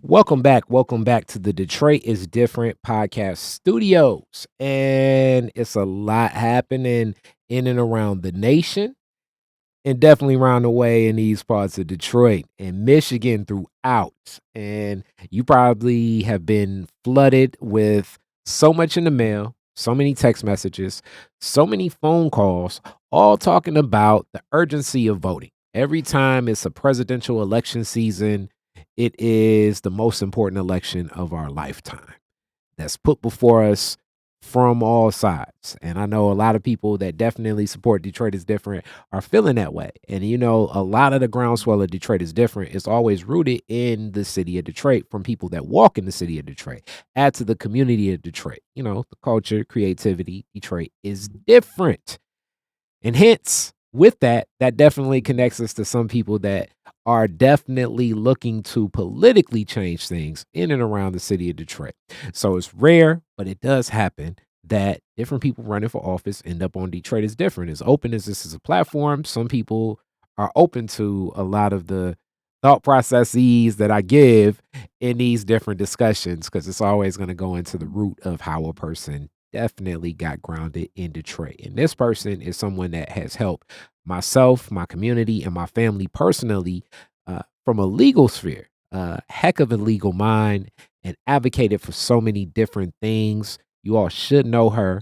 Welcome back. Welcome back to the Detroit is Different podcast studios. And it's a lot happening in and around the nation and definitely around the way in these parts of Detroit and Michigan throughout. And you probably have been flooded with so much in the mail, so many text messages, so many phone calls, all talking about the urgency of voting. Every time it's a presidential election season, it is the most important election of our lifetime that's put before us from all sides. And I know a lot of people that definitely support Detroit is different are feeling that way. And a lot of the groundswell of Detroit is different is always rooted in the city of Detroit from people that walk in the city of Detroit, add to the community of Detroit. The culture, creativity, Detroit is different. And hence, with that, that definitely connects us to some people that are definitely looking to politically change things in and around the city of Detroit. So it's rare, but it does happen that different people running for office end up on Detroit is different. As open as this is a platform, some people are open to a lot of the thought processes that I give in these different discussions because it's always going to go into the root of how a person definitely got grounded in Detroit. And this person is someone that has helped myself, my community, and my family personally from a legal sphere. Heck of a legal mind and advocated for so many different things. You all should know her,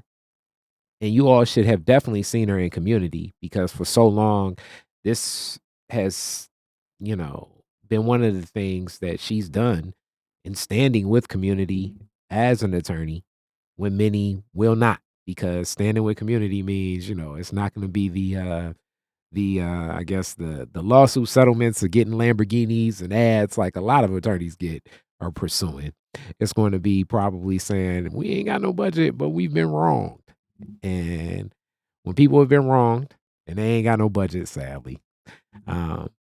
and you all should have definitely seen her in community because for so long, this has, you know, been one of the things that she's done in standing with community as an attorney when many will not, because standing with community means, it's not going to be I guess the lawsuit settlements of getting Lamborghinis and ads like a lot of attorneys get are pursuing. It's going to be probably saying we ain't got no budget, but we've been wronged. And when people have been wronged and they ain't got no budget, sadly,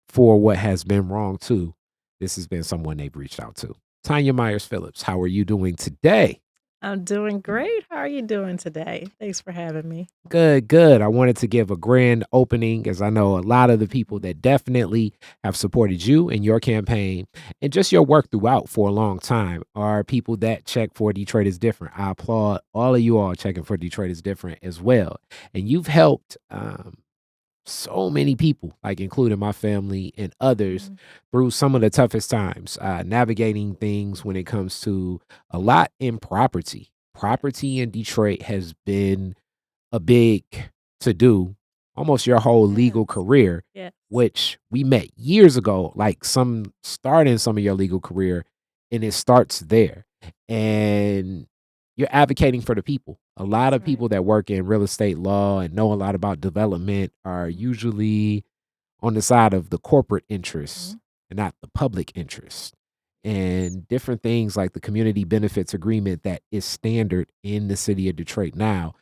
for what has been wrong too, this has been someone they've reached out to. Tonya Myers Phillips, how are you doing today? I'm doing great. How are you doing today? Thanks for having me. Good, good. I wanted to give a grand opening as I know a lot of the people that definitely have supported you in your campaign and just your work throughout for a long time are people that check for Detroit is different. I applaud all of you all checking for Detroit is different as well. And you've helped so many people, like including my family and others, Mhm. through some of the toughest times, navigating things when it comes to a lot in property. Property in Detroit has been a big to do almost your whole legal Yes. career, Yes. which we met years ago, like some starting some of your legal career, and it starts there. And you're advocating for the people. A lot That's of right. people that work in real estate law and know a lot about development are usually on the side of the corporate interests Mhm. and not the public interest. And different things like the community benefits agreement that is standard in the city of Detroit now.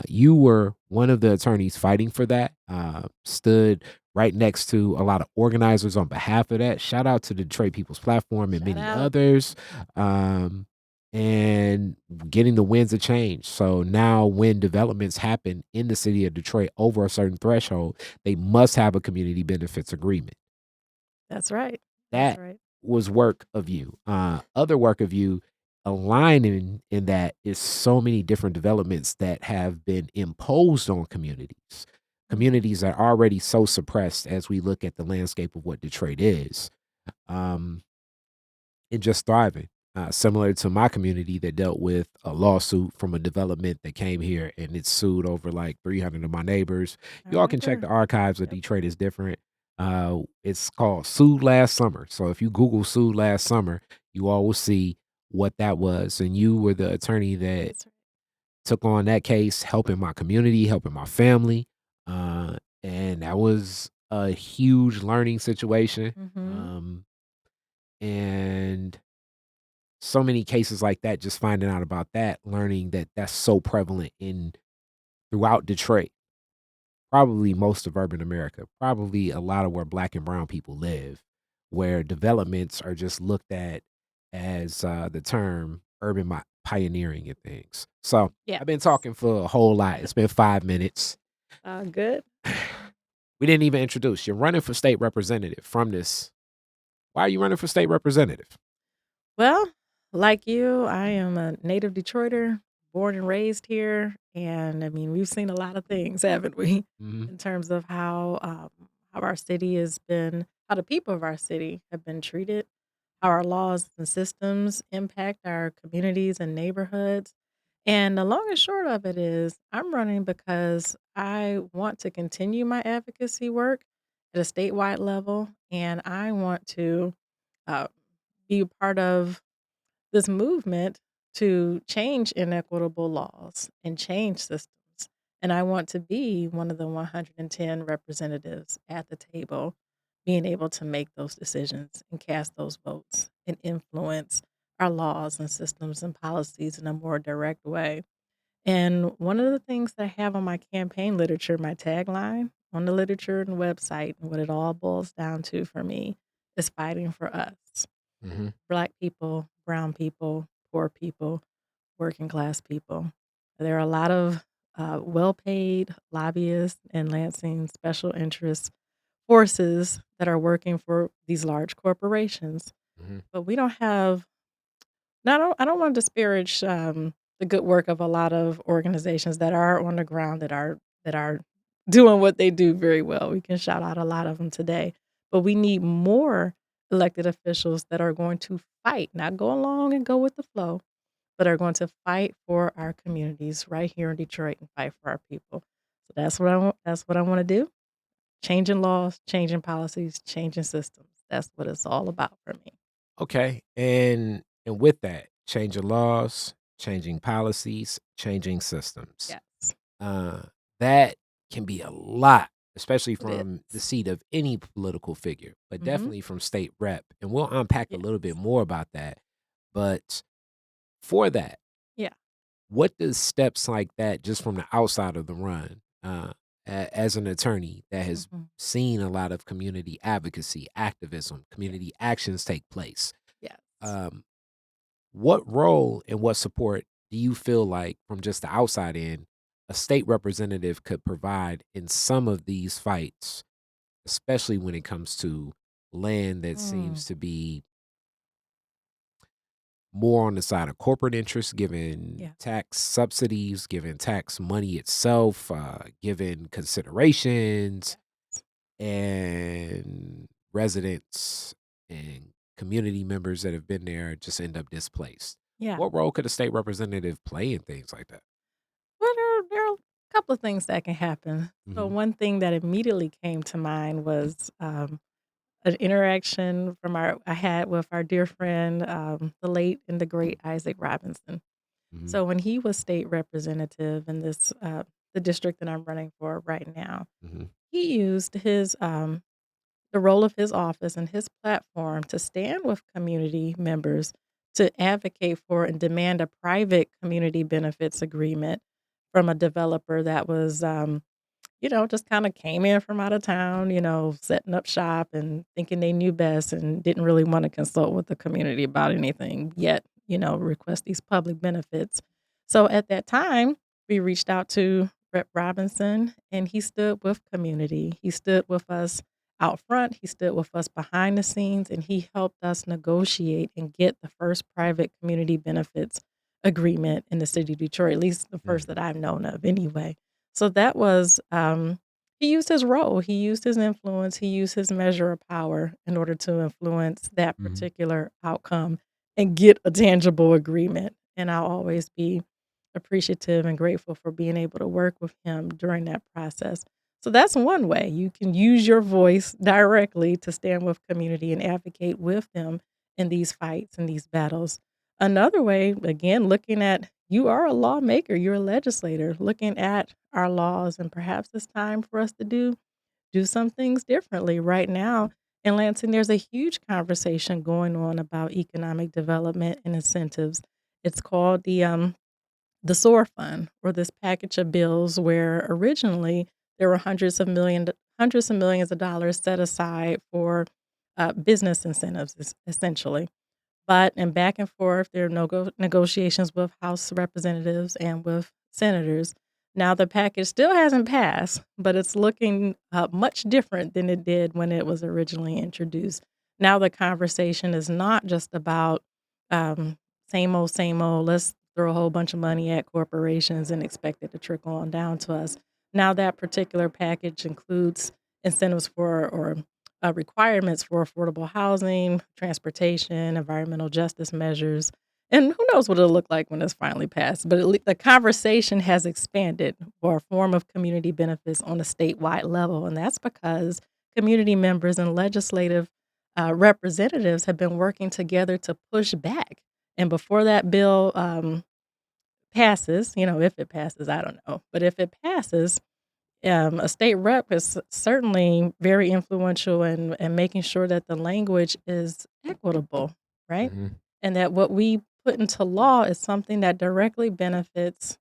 You were one of the attorneys fighting for that, stood right next to a lot of organizers on behalf of that. Shout out to the Detroit People's Platform and Shout many out. others. Um, and getting the winds of change. So now, when developments happen in the city of Detroit over a certain threshold, they must have a community benefits agreement. That's right. That's That right. was work of you. Other work of you aligning in that is so many different developments that have been imposed on communities. Mhm. Communities that are already so suppressed as we look at the landscape of what Detroit is. Um, and just thriving. Similar to my community that dealt with a lawsuit from a development that came here and it sued over like 300 of my neighbors. I You all can check the remember. archives of Yep. Detroit is different. It's called Sued Last Summer. So if you Google Sued Last Summer, you all will see what that was. And you were the attorney that That's right. took on that case, helping my community, helping my family. And that was a huge learning situation. Mhm. Um, and so many cases like that, just finding out about that, learning that that's so prevalent in throughout Detroit, probably most of urban America, probably a lot of where black and brown people live, where developments are just looked at as the term urban pioneering and things. So Yes. I've been talking for a whole lot. It's been 5 minutes. Good. We didn't even introduce. You're running for state representative from this. Why are you running for state representative? Well, like you, I am a native Detroiter, born and raised here, and I mean, we've seen a lot of things, haven't we, Mhm, in terms of how our city has been, how the people of our city have been treated, how our laws and systems impact our communities and neighborhoods. And the long and short of it is, I'm running because I want to continue my advocacy work at a statewide level, and I want to uh, be a part of this movement to change inequitable laws and change systems. And I want to be one of the 110 representatives at the table, being able to make those decisions and cast those votes and influence our laws and systems and policies in a more direct way. And one of the things that I have on my campaign literature, my tagline on the literature and website, and what it all boils down to for me is fighting for us. mhm. Black people, brown people, poor people, working class people. There are a lot of well-paid lobbyists and Lansing special interest forces that are working for these large corporations, Mhm. but we don't have. Now, I don't want to disparage the good work of a lot of organizations that are on the ground that are doing what they do very well. We can shout out a lot of them today, but we need more elected officials that are going to fight, not go along and go with the flow, but are going to fight for our communities right here in Detroit and fight for our people. So that's what I want. That's what I want to do. Changing laws, changing policies, changing systems. That's what it's all about for me. Okay, and with that, changing laws, changing policies, changing systems. Yes, Uh, that can be a lot, especially it from the is. seat of any political figure, but Mm-hmm. definitely from state rep, and we'll unpack a little bit Yes. more about that. But for that, Yeah. what does steps like that, just from the outside of the run, as an attorney that has Mhm. seen a lot of community advocacy, activism, Yeah. community actions take place, Yes. um, what role and what support do you feel like, from just the outside in, a state representative could provide in some of these fights, especially when it comes to land that seems Mm. to be more on the side of corporate interests, given Yeah. tax subsidies, given tax money itself, given considerations, Yes. and residents and community members that have been there just end up displaced. Yeah. What role could a state representative play in things like that? Well, there are a couple of things that can happen. So Mhm, one thing that immediately came to mind was an interaction from our I had with our dear friend, the late and the great Isaac Robinson. mhm, So when he was state representative in this the district that I'm running for right now, mhm, he used his the role of his office and his platform to stand with community members to advocate for and demand a private community benefits agreement from a developer that was just kinda came in from out of town, setting up shop and thinking they knew best and didn't really wanna consult with the community about anything, yet, request these public benefits. So, at that time, we reached out to Rep. Robinson, and he stood with community. He stood with us out front, he stood with us behind the scenes, and he helped us negotiate and get the first private community benefits agreement in the city of Detroit, at least the first mm, that I've known of anyway. So that was, he used his role, he used his influence, he used his measure of power in order to influence that mhm, particular outcome and get a tangible agreement. And I'll always be appreciative and grateful for being able to work with him during that process. So that's one way you can use your voice directly to stand with community and advocate with them in these fights and these battles. Another way, again, looking at you are a lawmaker, you're a legislator, looking at our laws, and perhaps it's time for us to do some things differently. Right now in Lansing, there's a huge conversation going on about economic development and incentives. It's called the SOAR fund, or this package of bills where originally there were hundreds of millions of dollars set aside for business incentives, essentially. But in back and forth, there are negotiations with House representatives and with senators. Now the package still hasn't passed, but it's looking much different than it did when it was originally introduced. Now the conversation is not just about um, same old. Let's throw a whole bunch of money at corporations and expect it to trickle on down to us. Now that particular package includes incentives for or requirements for affordable housing, transportation, environmental justice measures, and who knows what it'll look like when it's finally passed. But the conversation has expanded for a form of community benefits on a statewide level, and that's because community members and legislative representatives have been working together to push back. And before that bill passes, if it passes, I don't know, but if it passes, a state rep is certainly very influential in making sure that the language is equitable, right? Mhm. And that what we put into law is something that directly benefits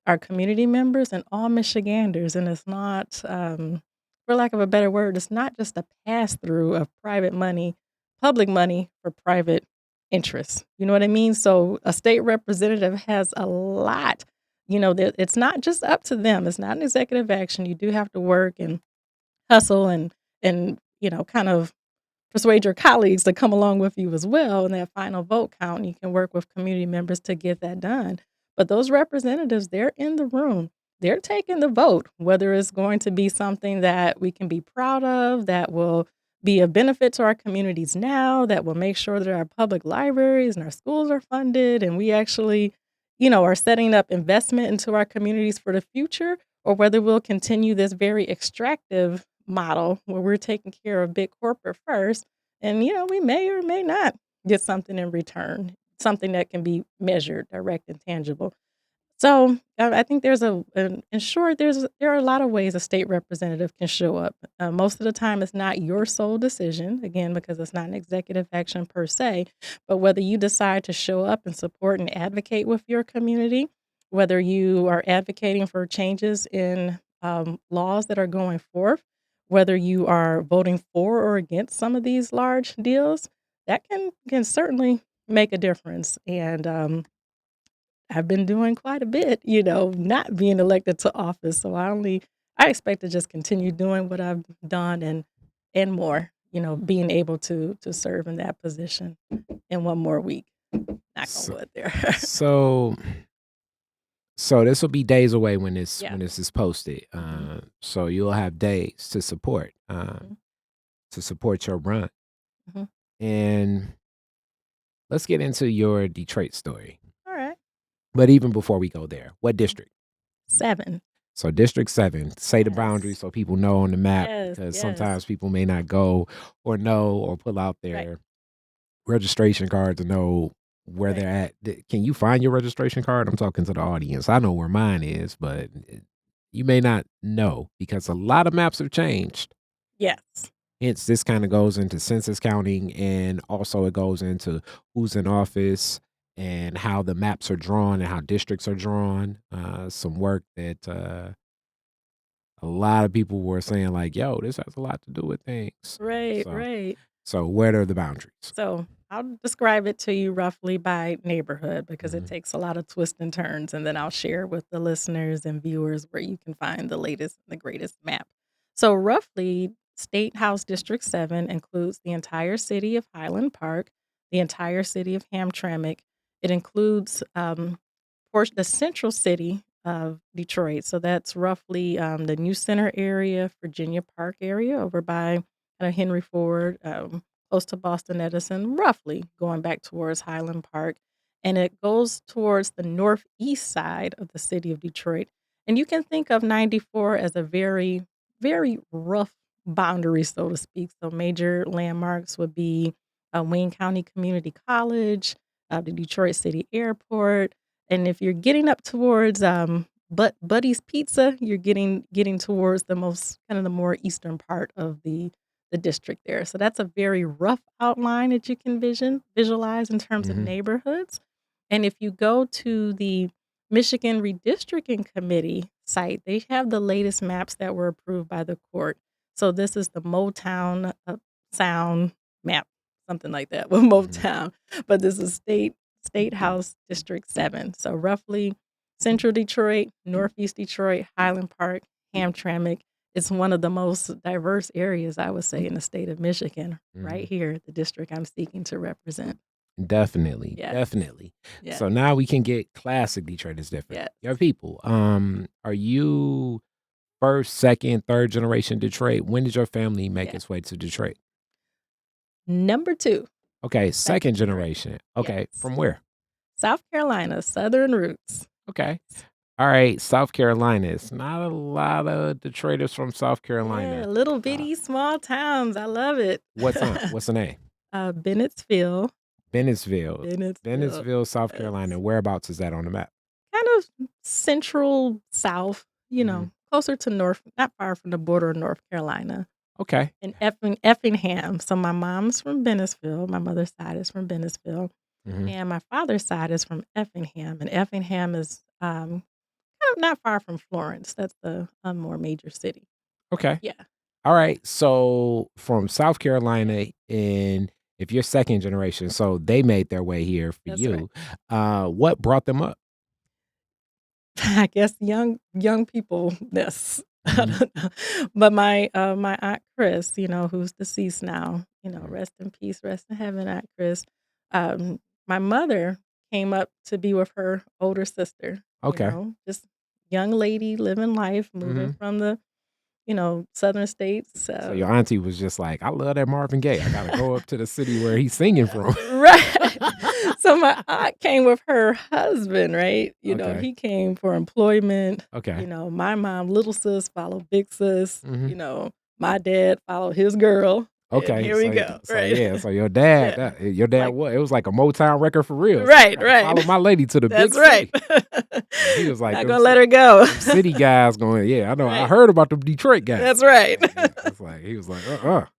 our community members and all Michiganders, and it's not, for lack of a better word, it's not just a pass through of private money, public money for private interests. You know what I mean? So a state representative has a lot. That it's not just up to them. It's not an executive action. You do have to work and hustle and kind of persuade your colleagues to come along with you as well in that final vote count, and you can work with community members to get that done. But those representatives, they're in the room. They're taking the vote, whether it's going to be something that we can be proud of, that will be a benefit to our communities now, that will make sure that our public libraries and our schools are funded, and we actually, are setting up investment into our communities for the future, or whether we'll continue this very extractive model where we're taking care of big corporate first, and we may or may not get something in return, something that can be measured, direct, and tangible. So I think in short, there are a lot of ways a state representative can show up. Most of the time, it's not your sole decision, again, because it's not an executive action per se, but whether you decide to show up and support and advocate with your community, whether you are advocating for changes in laws that are going forth, whether you are voting for or against some of these large deals, that can certainly make a difference. And I've been doing quite a bit, not being elected to office. So I expect to just continue doing what I've done and more, being able to serve in that position in one more week. Knock on So wood there. so so this will be days away Yeah. when this is posted. Mhm, So you'll have days mhm, to support your run. mhm. And let's get into your Detroit story. All right. But even before we go there, what district? 7. So District 7, say the boundary Yes. so people know on the map Yes, because yes. sometimes people may not go or know or pull out Right, their registration card to know where right. they're at. Can you find your registration card? I'm talking to the audience. I know where mine is, but you may not know because a lot of maps have changed. Yes. Hence, this kind of goes into census counting and also it goes into who's in office and how the maps are drawn and how districts are drawn. Some work that a lot of people were saying, like, yo, this has a lot to do with things. Right, So, right. so where are the boundaries? So I'll describe it to you roughly by neighborhood because it Hmm. takes a lot of twists and turns, and then I'll share with the listeners and viewers where you can find the latest and the greatest map. So, roughly, State House District 7 includes the entire city of Highland Park, the entire city of Hamtramck. It includes the central city of Detroit. So, that's roughly the New Center area, Virginia Park area over by Henry Ford. Close to Boston Edison, roughly going back towards Highland Park, and it goes towards the northeast side of the city of Detroit. And you can think of 94 as a very, very rough boundary, so to speak. So major landmarks would be Wayne County Community College, the Detroit City Airport, and if you're getting up towards Buddy's Pizza, you're getting towards the most kind of the more eastern part of the district there. So that's a very rough outline that you can visualize in terms of Hmm. neighborhoods. And if you go to the Michigan Redistricting Committee site, they have the latest maps that were approved by the court. So this is the Motown Sound map, something like that with Hmm. Motown. But this is State House District 7. So roughly Central Detroit, Northeast Detroit, Highland Park, Hamtramck. It's one of the most diverse areas, I would say, in the state of Michigan, right Hmm. here, the district I'm seeking to represent. Definitely, Yes. definitely. Yes. So now we can get classic Detroit is different. Yes. Your people, are you first, second, third generation Detroit? When did your family make Yes. its way to Detroit? Number 2. Okay, second generation. generation. Okay, Yes. from where? South Carolina, Southern roots. Okay. All right, South Carolina. It's not a lot of Detroiters from South Yeah, Carolina. little bitty small towns. I love it. What's the name? Bennettsville. Bennettsville. Bennettsville. Bennettsville, South Yes. Carolina. Whereabouts is that on the map? Kind of central South, closer to North, not far from the border of North Carolina. Okay. In Effingham. So my mom's from Bennettsville. My mother's side is from Bennettsville. Mhm. And my father's side is from Effingham. And Effingham is kind of not far from Florence. That's the more major city. Okay. Yeah. All right. So from South Carolina, and if you're second generation, so they made their way here for That's you. What brought them up? I guess young people-ness. I Mhm. don't know. But my Aunt Chris, who's deceased now, Mhm. rest in peace, rest in heaven, Aunt Chris. My mother came up to be with her older sister, Okay. just young lady living life, moving Mhm. from the, southern states. So your auntie was just like, I love that Marvin Gaye. I gotta go up to the city where he's singing from. Right. So my aunt came with her husband, right? Okay. He came for employment. Okay. My mom, little sis, followed big sis. Mhm. My dad followed his girl. And Okay. here we go. Right. Yeah. So your dad, Yeah. your dad, Like, what? It was like a Motown record for real. So I right, gotta right. follow my lady to the big That's right. city. He was like, Not them gonna let her go. city guys going, yeah, I know. I Right. heard about the Detroit guys. That's right. Yeah, it's like he was like,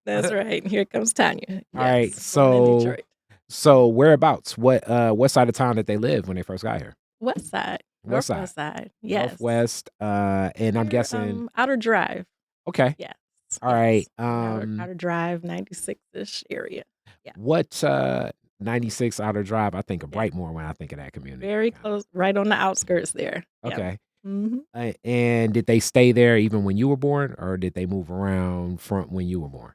That's right. And here comes Tonya. All right. Yes, born in Detroit. So whereabouts? What side of town did they live when they first got here? West side. What side? Northwest side. Yes. Northwest. And I'm Near, guessing. Outer Drive. Okay. Yes. All right. Outer Drive, 96-ish area. Yeah. What 96 Outer Drive? I think of Yeah. Brightmoor when I think of that community. Very close, right on the outskirts there. Yeah. Okay. Mhm. And did they stay there even when you were born, or did they move around front when you were born?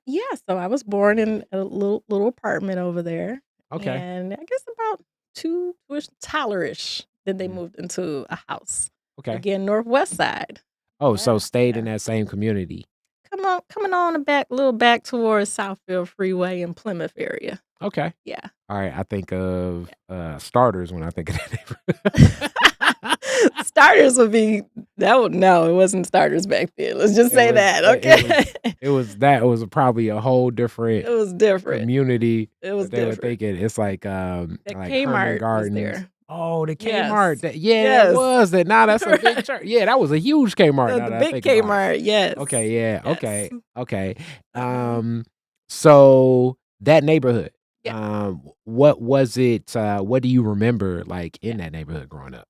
Yeah, so I was born in a little apartment over there, Okay. and I guess about two-ish, Tyler-ish, then they Mhm. moved into a house. Okay. Again, Northwest side. Oh, so Yeah, stayed in yeah. that same community. Coming on back, a little back towards Southfield Freeway and Plymouth area. Okay. Yeah. All right. I think of starters when I think of that neighborhood. Starters would be no, it wasn't starters back then. Let's just say that, okay? It was probably a whole different It was different. community It was that they were different. thinking. It's like That like Herman Kmart was Gardens. there. Oh, the Yes. Kmart. That Yes. was that. Now that's a big Right. church. Yeah, that was a huge Kmart. The Now that I big think about it. Kmart, yes. Okay, yeah, Yes. okay. Uh-huh. So that neighborhood. Yeah. What was it? What do you remember like in that neighborhood growing up?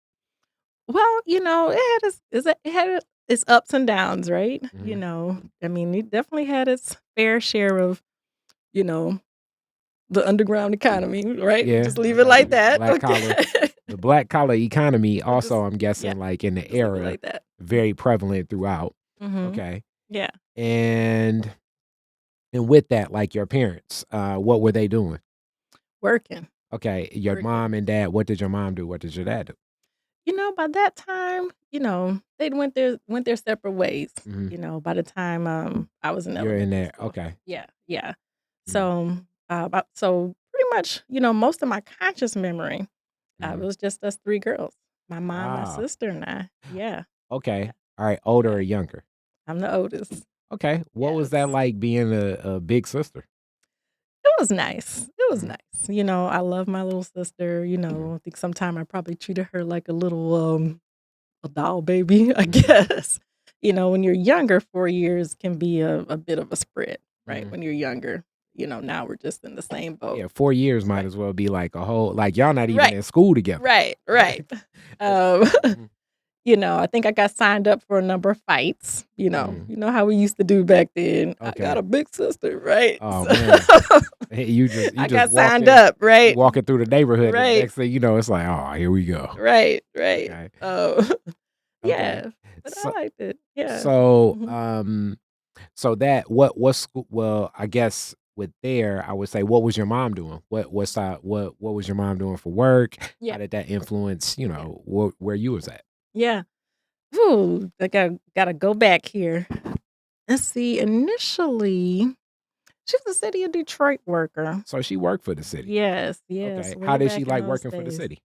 Well, it had its ups and downs, right? Mhm. I mean, it definitely had its fair share of, you know, the underground economy, right? Yeah, Just leave I it got like you. that, Black collar. okay? The black collar economy We'll just also, I'm yeah, guessing, like in the just leave it era, like that. very prevalent throughout. Mhm. Okay. Yeah. And with that, like your parents, what were they doing? Working, Okay. Your working. mom and dad, what did your mom do? What did your dad do? By that time, they'd went their separate ways, Mhm. by the time, I was in You're in elementary there. school. Okay. Yeah, yeah. Mhm. So pretty much, most of my conscious memory, it Mhm. was just us 3 girls. My mom, my Ah, sister, and I. Yeah, yeah, okay. All right. Older yeah. or younger? I'm the oldest. Okay. What was that Yes. like being a big sister? It was nice. It was Mhm. nice. I love my little sister, Mhm. I think sometime I probably treated her like a little, a doll baby, I Mhm. guess. When you're younger, 4 years can be a bit of a spread, right? Mhm. When you're younger, now we're just in the same boat. Yeah, 4 years might Right. as well be like a whole like y'all not even Right. in school together. Right, right. That's Um, mhm. I think I got signed up for a number of fights, Mhm. You know how we used to do back then. I got Okay. a big sister, right? Oh, So man. Hey, you I just got signed up, you right? walking through the neighborhood, and the Right, next thing you know, it's like, "Oh, here we go." right, right. Okay. Oh, Okay. yeah, but I So liked it. Yeah. so, Mhm. so that what school well, I guess with there, I would say, what was your mom doing? What was your mom doing for work? Yeah. How did that influence, Yeah. where you was at? Yeah. Ooh, I gotta go back here. Let's see, initially, she was a City of Detroit worker. So she worked for the city. Yes, yes, Okay. How way did she back in like those working for the days. city?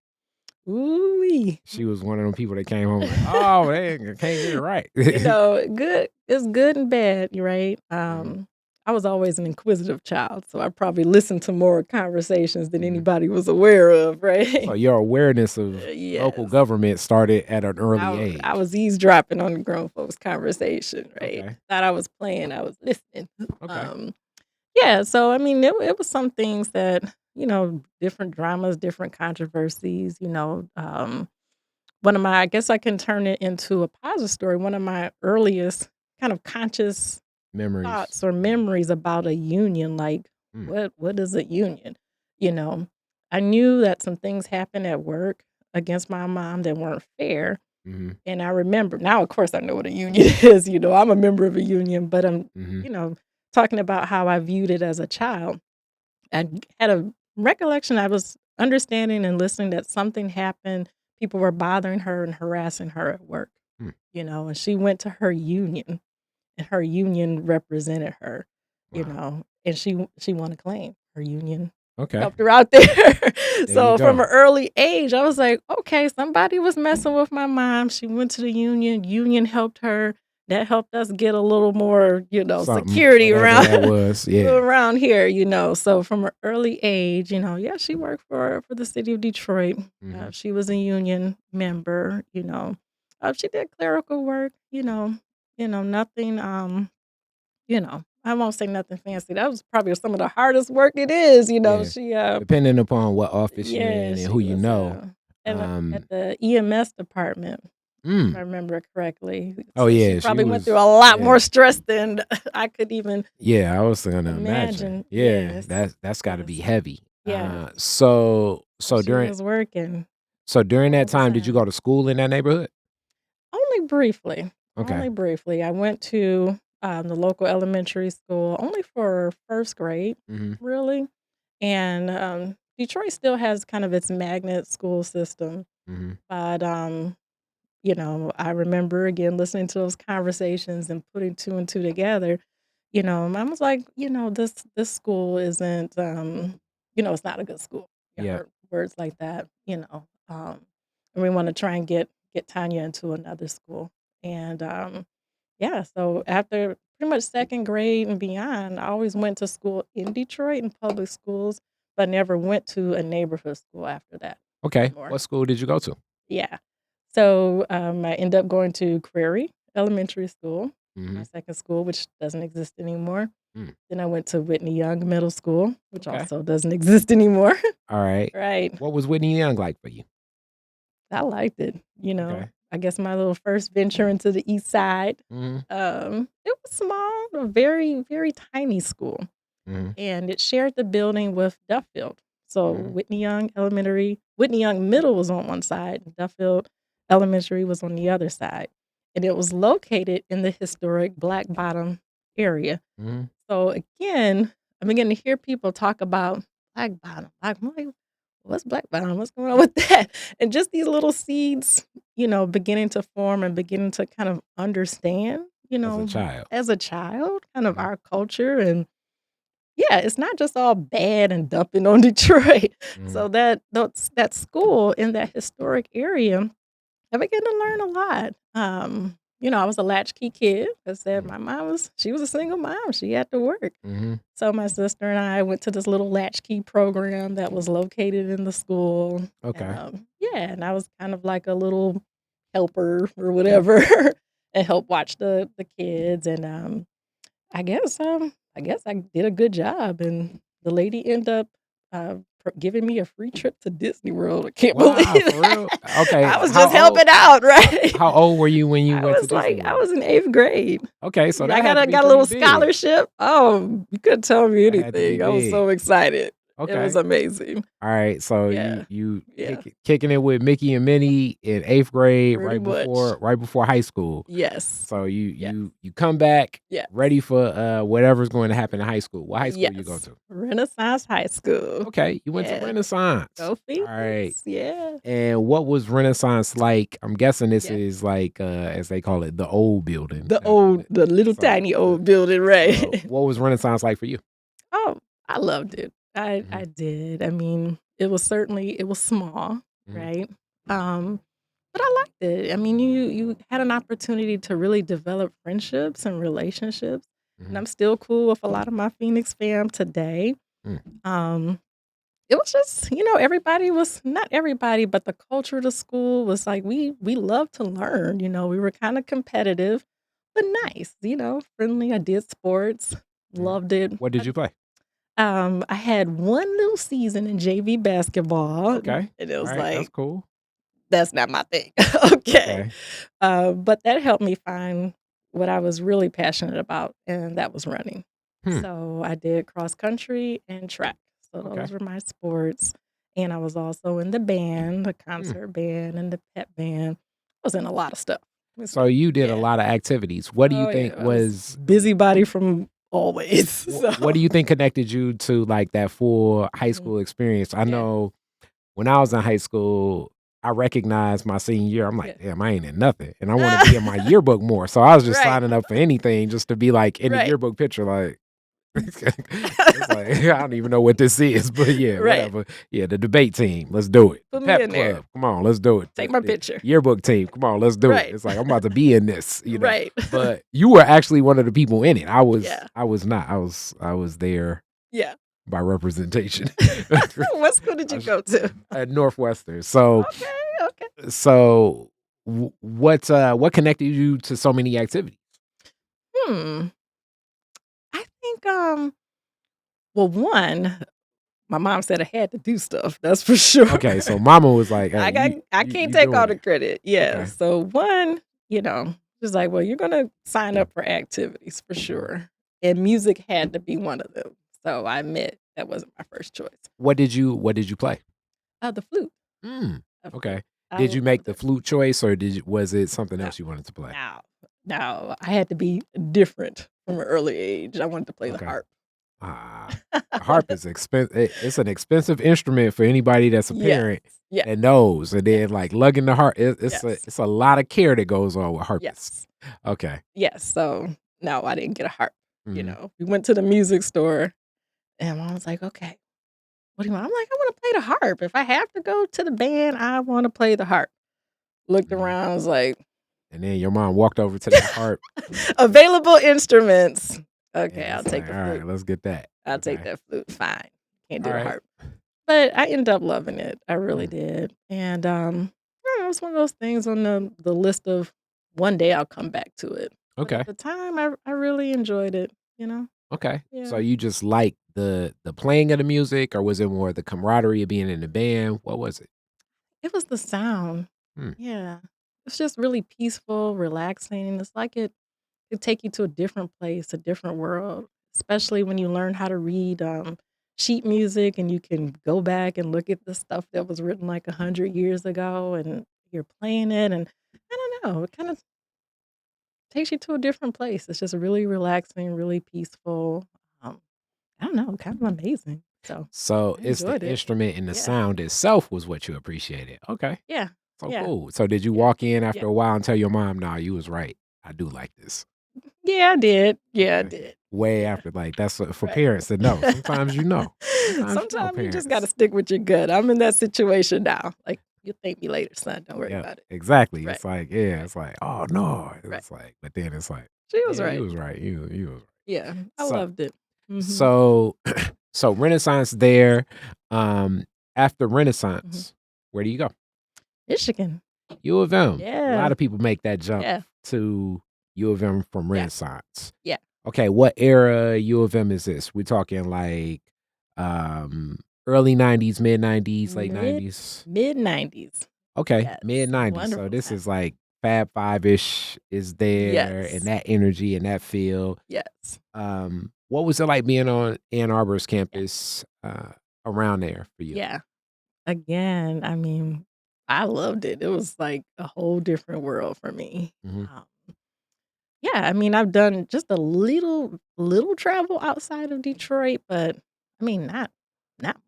Ooh-wee. She was one of them people that came home like, oh, they can't get it right. Good it's good and bad, right? Mhm, I was always an inquisitive child, so I probably listened to more conversations than mhm. anybody was aware of, So right? your awareness of local Yes. government started at an early I age. was eavesdropping on the grown folks' conversation, right? Okay. Thought I was playing, I was listening. Okay. Um, yeah, so I mean, it was some things that, different dramas, different controversies, one of my I guess I can turn it into a positive story. One of my earliest kind of conscious Memories. thoughts or Mhm. memories about a union, like, Mm, what is a union? You know, I knew that some things happened at work against my mom that weren't fair, mhm, and I remember now, of course, I know what a union is, I'm a member of a union, but I'm, mhm. you know, talking about how I viewed it as a child. I had a recollection I was understanding and listening that something happened, people were bothering her and harassing her at work, Mm. and she went to her union, and her union represented her, Wow. and she won a claim. Her union Okay. helped her out there. There you So from go. an early age, I was like, "Okay, somebody was messing with my mom. She went to the union helped her. That helped us get a little more, Something, security whatever around that was. Yeah. around here, So from an early age, yeah, she worked for the city of Detroit. Mhm. She was a union member, she did clerical work, nothing, I won't say nothing fancy. That was probably some of the hardest work it is, Yeah. She, Depending upon what office you yeah, in and who she you was, know. at Um, the EMS department, if I mm. remember correctly. Oh, So she yeah, she probably went through was a lot yeah. more stress than I could even Yeah, I was gonna imagine. imagine. Yeah, Yes, that's gotta be yes, heavy. yes. And So she during was working that all the time, did you time. go to school in that neighborhood? Only briefly, Okay. only briefly. I went to, the local elementary school only for 1st grade, Mhm, really, and, Detroit still has kind of its magnet school system, mhm. but, I remember, again, listening to those conversations and putting 2 and 2 together, I was like, "This school isn't, it's not a good school." I Yeah. heard words like that, and we wanna try and get Tonya into another school, and, yeah, so after pretty much 2nd grade and beyond, I always went to school in Detroit in public schools, but never went to a neighborhood school after that Okay. anymore. What school did you go to? Yeah. So, I ended up going to Prairie Elementary School, my Mhm. 2nd school, which doesn't exist anymore. Mm. Then I went to Whitney Young Middle School, which Okay. also doesn't exist anymore. Alright. Right. What was Whitney Young like for you? I liked it, Okay. I guess my little first venture into the East Side. Mhm, It was small, a very, very tiny school, mhm, and it shared the building with Duffield. So mhm. Whitney Young Middle was on one side, and Duffield Elementary was on the other side, and it was located in the historic Black Bottom area. Mhm. So again, I'm beginning to hear people talk about Black Bottom. I'm like, what's Black Bottom? What's going on with that? And just these little seeds, beginning to form and beginning to kind of understand, As a child. as a child, kind of Mhm, our culture. And yeah, it's not just all bad and dumping on Detroit. mhm. So that school in that historic area, I began to learn a lot. I was a latchkey kid. I said Mm. my she was a single mom. She had to work. Mhm. So my sister and I went to this little latchkey program that was located in the school. And Okay. yeah, and I was kind of like a little helper or whatever and help watch the kids. And I guess I did a good job. And the lady ended up giving me a free trip to Disney World. I can't believe Wow, for that. real? Okay, I was just helping out, right? how old were you when you went to Disney I World? was in 8th grade. Okay, so Yeah, I that had to be got a pretty little big. scholarship. Oh, you couldn't tell me That had to be anything. I was big. so excited. It was Okay. amazing. All right. So Yeah. you Yeah. kicking it with Mickey and Minnie in 8th grade, Pretty much. right before high school. Yes. So Yes. you come back Yes. ready for whatever's going to happen in high school. What high school you go Yes. to? Renaissance High School. Okay, you went to Yeah. Renaissance. Go All right. Phoenix. Yeah. And what was Renaissance like? I'm guessing this Yeah. is like as they call it, the old building. The little So, tiny old building, right? so what was Renaissance like for you? Oh, I loved it. I did. I mean, it was small, Mhm. right? But I liked it. I mean, you had an opportunity to really develop friendships and relationships, and Mhm. I'm still cool with a lot of my Phoenix fam today. Mm. It was just, everybody was not everybody, but the culture of the school was like we love to learn. We were kind of competitive, but nice. Friendly. I did sports, Mhm. loved it. What did you play? I had one little season in JV basketball, Okay. and it All was right. That's like, cool. that's not my thing. Okay. Okay. But that helped me find what I was really passionate about, and that was running. Hmm. So I did cross country and track. So Okay. those were my sports. And I was also in the band, the Hmm. concert band, and the pep band. I was in a lot of stuff. It was So like, you did a yeah. lot of activities. What do you Oh, think yeah. I was was busybody from always. what So, do you think connected you to like that full high mhm, school experience? I yeah, know when I was in high school, I recognized my senior year. I'm yeah. like, damn, I ain't in nothing. And I want to be in my yearbook more. So I was just Right, signing up for anything just to be like in the right. yearbook picture. Like, it's like, I don't even know what this is, but yeah, Right. whatever. Yeah, the debate team, let's do it. The Put me pep in there. club, come on, let's do it. Take my The picture. yearbook team, come on, let's do it. Right. It's like I'm about to be in this. Right. But you were actually one of the people in it. Yeah. I was not. I was there Yeah. by representation. What school did I you sh- go to? at Northwestern. So Okay, okay. so what connected you to so many activities? Hmm. I think, well, one, my mom said I had to do stuff, that's for sure. Okay, so mama was like, "Hey, I can't you take all doing the it." credit. Yeah. Okay. So one, she's like, "Well, you're gonna sign up for activities for sure." And music had to be one of them. So I admit that wasn't my first choice. What did you play? The flute. Mm, The flute. okay. I Did you make loved the it. flute choice or was it something No. else you wanted to play? No. No. I had to be different from an early age. I wanted to play the Okay. harp. Ah, I the harp wanted is expensive. It's an expensive instrument for anybody that's a Yes. parent Yes. and knows. And Yes. then like lugging the harp, Yes. it's a lot of care that goes on with harpists. Yes. Okay. Yes. So, no, I didn't get a harp. Mhm. We went to the music store, and mom was like, "Okay, what do you want?" I'm like, "I wanna play the harp. If I have to go to the band, I wanna play the harp." Looked Mhm. around, was like, And then your mom walked over to that harp. "Available instruments. And Okay, I'll it's take like, the all right, flute. let's get that. I'll take Okay. that flute. Fine. Can't All do the right. harp." But I ended up loving it. I really Mm, did. And, I don't know, it's one of those things on the list of one day I'll come back to it. But at okay. the time, I really enjoyed it, you know? Okay. So Yeah. you just like the playing of the music, or was it more the camaraderie of being in the band? What was it? It was the sound. Hmm. Yeah. It's just really peaceful, relaxing. It's like it take you to a different place, a different world, especially when you learn how to read, sheet music and you can go back and look at the stuff that was written like 100 years ago and you're playing it, and I don't know, it kinda takes you to a different place. It's just really relaxing, really peaceful. Um, I don't know, kind of amazing. So, So I it's the enjoyed it. instrument and the Yeah. sound itself was what you appreciated. Okay. Yeah. So Yeah. cool. So did you Yeah. walk in Yeah. after a while and tell your mom, nah, you was right. I do like this. Yeah, I did. Yeah, I Okay. did. Way Yeah. after, like that's for Right. parents to know. Sometimes you know. Sometimes you know Sometimes you just gotta parents. stick with your gut. I'm in that situation now. Like, "You'll thank me later, son. Don't worry Yeah, about it." exactly. Right. It's like, yeah, Right. it's like, oh no. Right. It's like, but then it's like, She was yeah, you right. was right. You was right. Yeah. I So loved it. Mhm. so so Renaissance there. Um After Mhm. Renaissance, where do you go? Michigan. U of M. A lot Yeah. of people make that jump Yeah. to U of M from Yeah. Renaissance. Yeah. Okay, what era U of M is this? We're talking like early 90s, mid 90s, late Mid 90s. Mid-90s. Okay, Yes. mid 90s. So Wonderful this time. is like Fab Five-ish is there and Yes. that energy and that feel. Yes. What was it like being on Ann Arbor's Yeah. campus? around there for you? Yeah. Again, I mean, I loved it. It was like a whole different world for me. Mhm. Um, yeah, I mean, I've done just a little travel outside of Detroit, but I mean, not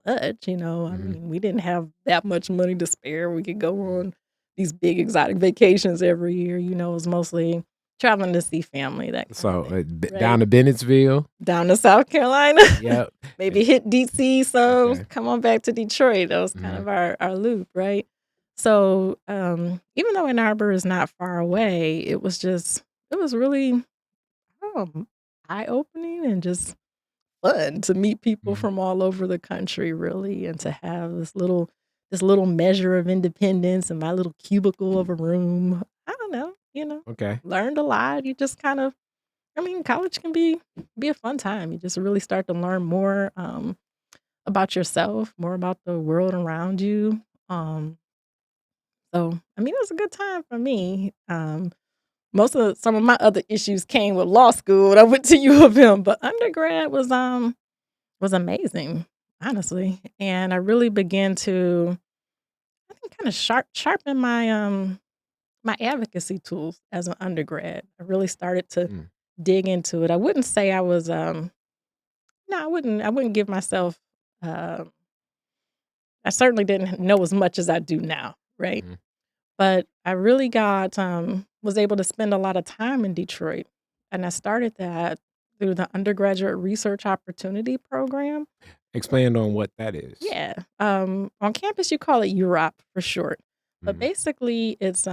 much, you know. I Mhm. mean, we didn't have that much money to spare. We could go Mhm. on these big exotic vacations every year, you know. It was mostly traveling to see family, that kind of So, thing, down right? to Bennettsville? Down to South Carolina, Yep. maybe And hit DC, so okay. come on back to Detroit. That was kind Mhm. of our loop, right? So, even though Ann Arbor is not far away, it was really, um, eye-opening and just fun to meet people Mhm. from all over the country, really, and to have this little measure of independence in my little cubicle of a room. I don't know, you know, Okay. learned a lot. You just kind of I mean, college can be a fun time. You just really start to learn more, about yourself, more about the world around you. Um, so, I mean, it was a good time for me. Some of my other issues came with law school when I went to U of M, but undergrad was amazing, honestly. And I really began to, I think, kind of sharpen my advocacy tools as an undergrad. I really started to Mm. dig into it. I wouldn't say I was no, I wouldn't give myself uh, I certainly didn't know as much as I do now, right? Mhm. But I really got was able to spend a lot of time in Detroit. And I started that through the undergraduate research opportunity program. Expand on what that is. Yeah. On campus you call it UROP for short. But Mhm. basically it's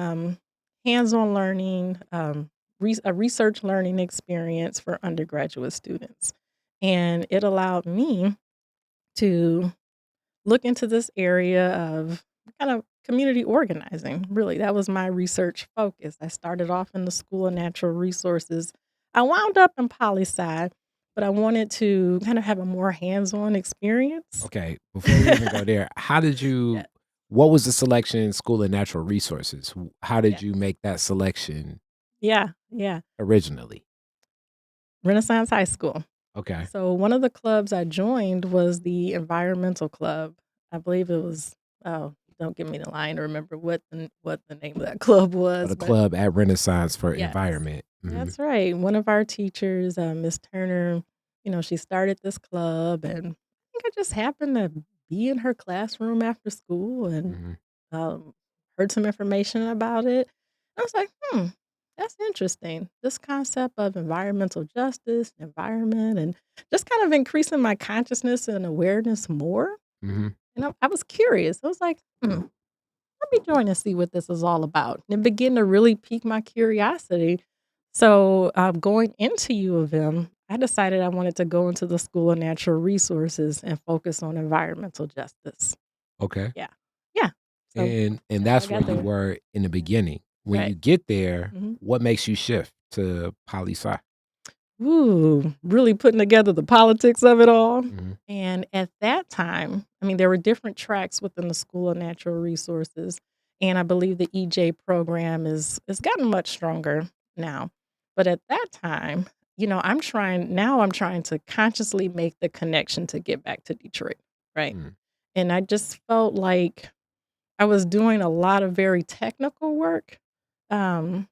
hands-on learning, a research learning experience for undergraduate students. And it allowed me to look into this area of kind of community organizing. Really, that was my research focus. I started off in the School of Natural Resources. I wound up in poli sci, but I wanted to kind of have a more hands-on experience. Okay, before we even go there, how did Yeah, you what was the selection in School of Natural Resources? How yeah, did you make that selection yeah. originally? Renaissance High School. Okay. So one of the clubs I joined was the environmental club. I believe it was oh, don't give me the line to remember what the name of that club So was, the but club at Renaissance for yes. environment. Mhm. That's right. One of our teachers, Miss Turner, you know, she started this club, and I think I just happened to be in her classroom after school and Mhm. um, heard some information about it. I was like, that's interesting. This concept of environmental justice, environment, and just kind of increasing my consciousness and awareness more. Mhm. And I was curious. I was like, let me join and see what this is all about. And it began to really pique my curiosity. So, going into U of M, I decided I wanted to go into the School of Natural Resources and focus on environmental justice. Okay. Yeah. Yeah. So And that's how I that's where got you there. were in the Yeah. beginning. When Right. you get there, Mhm. what makes you shift to poli sci? Ooh, really putting together the politics of it all. Mhm. And at that time, I mean, there were different tracks within the School of Natural Resources, and I believe the EJ program is gotten much stronger now. But at that time, you know, I'm trying to consciously make the connection to get back to Detroit, right? Mm. And I just felt like I was doing a lot of very technical work. Um,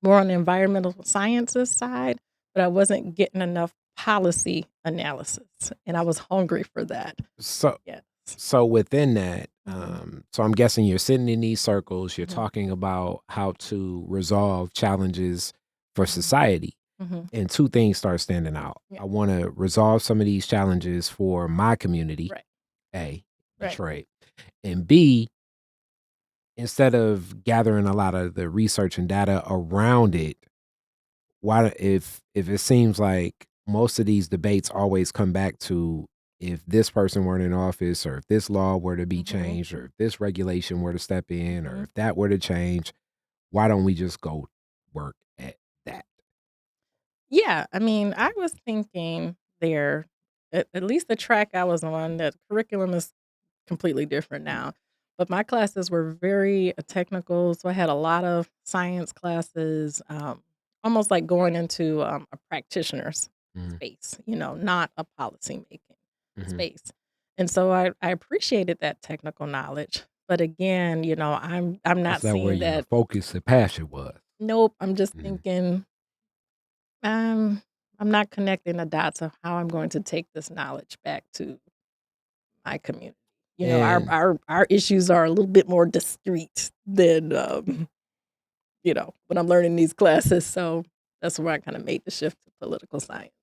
More on the environmental sciences side, but I wasn't getting enough policy analysis, and I was hungry for that. So Yes. so within that, Mhm, so I'm guessing you're sitting in these circles, you're mhm, talking about how to resolve challenges for mhm, society, mhm. and two things start standing out. Yeah. I want to resolve some of these challenges for my community, Right, A, right. Detroit, and B, instead of gathering a lot of the research and data around it, why if it seems like most of these debates always come back to if this person weren't in office or if this law were to be Mhm, changed or if this regulation were to step in or mhm. if that were to change, why don't we just go work at that? Yeah, I mean, I was thinking there at least the track I was on, that curriculum is completely different now. But my classes were very technical, so I had a lot of science classes, almost like going into a practitioner's Mhm, space, you know, not a policy making mhm, space. And so I appreciated that technical knowledge. But again, I'm Was not that where seeing your that. focus and passion was? Nope, I'm just Mhm. thinking, um, I'm not connecting the dots of how I'm going to take this knowledge back to my community. Our And our issues are a little bit more discreet than when I'm learning these classes. So that's where I kind of made the shift to political science.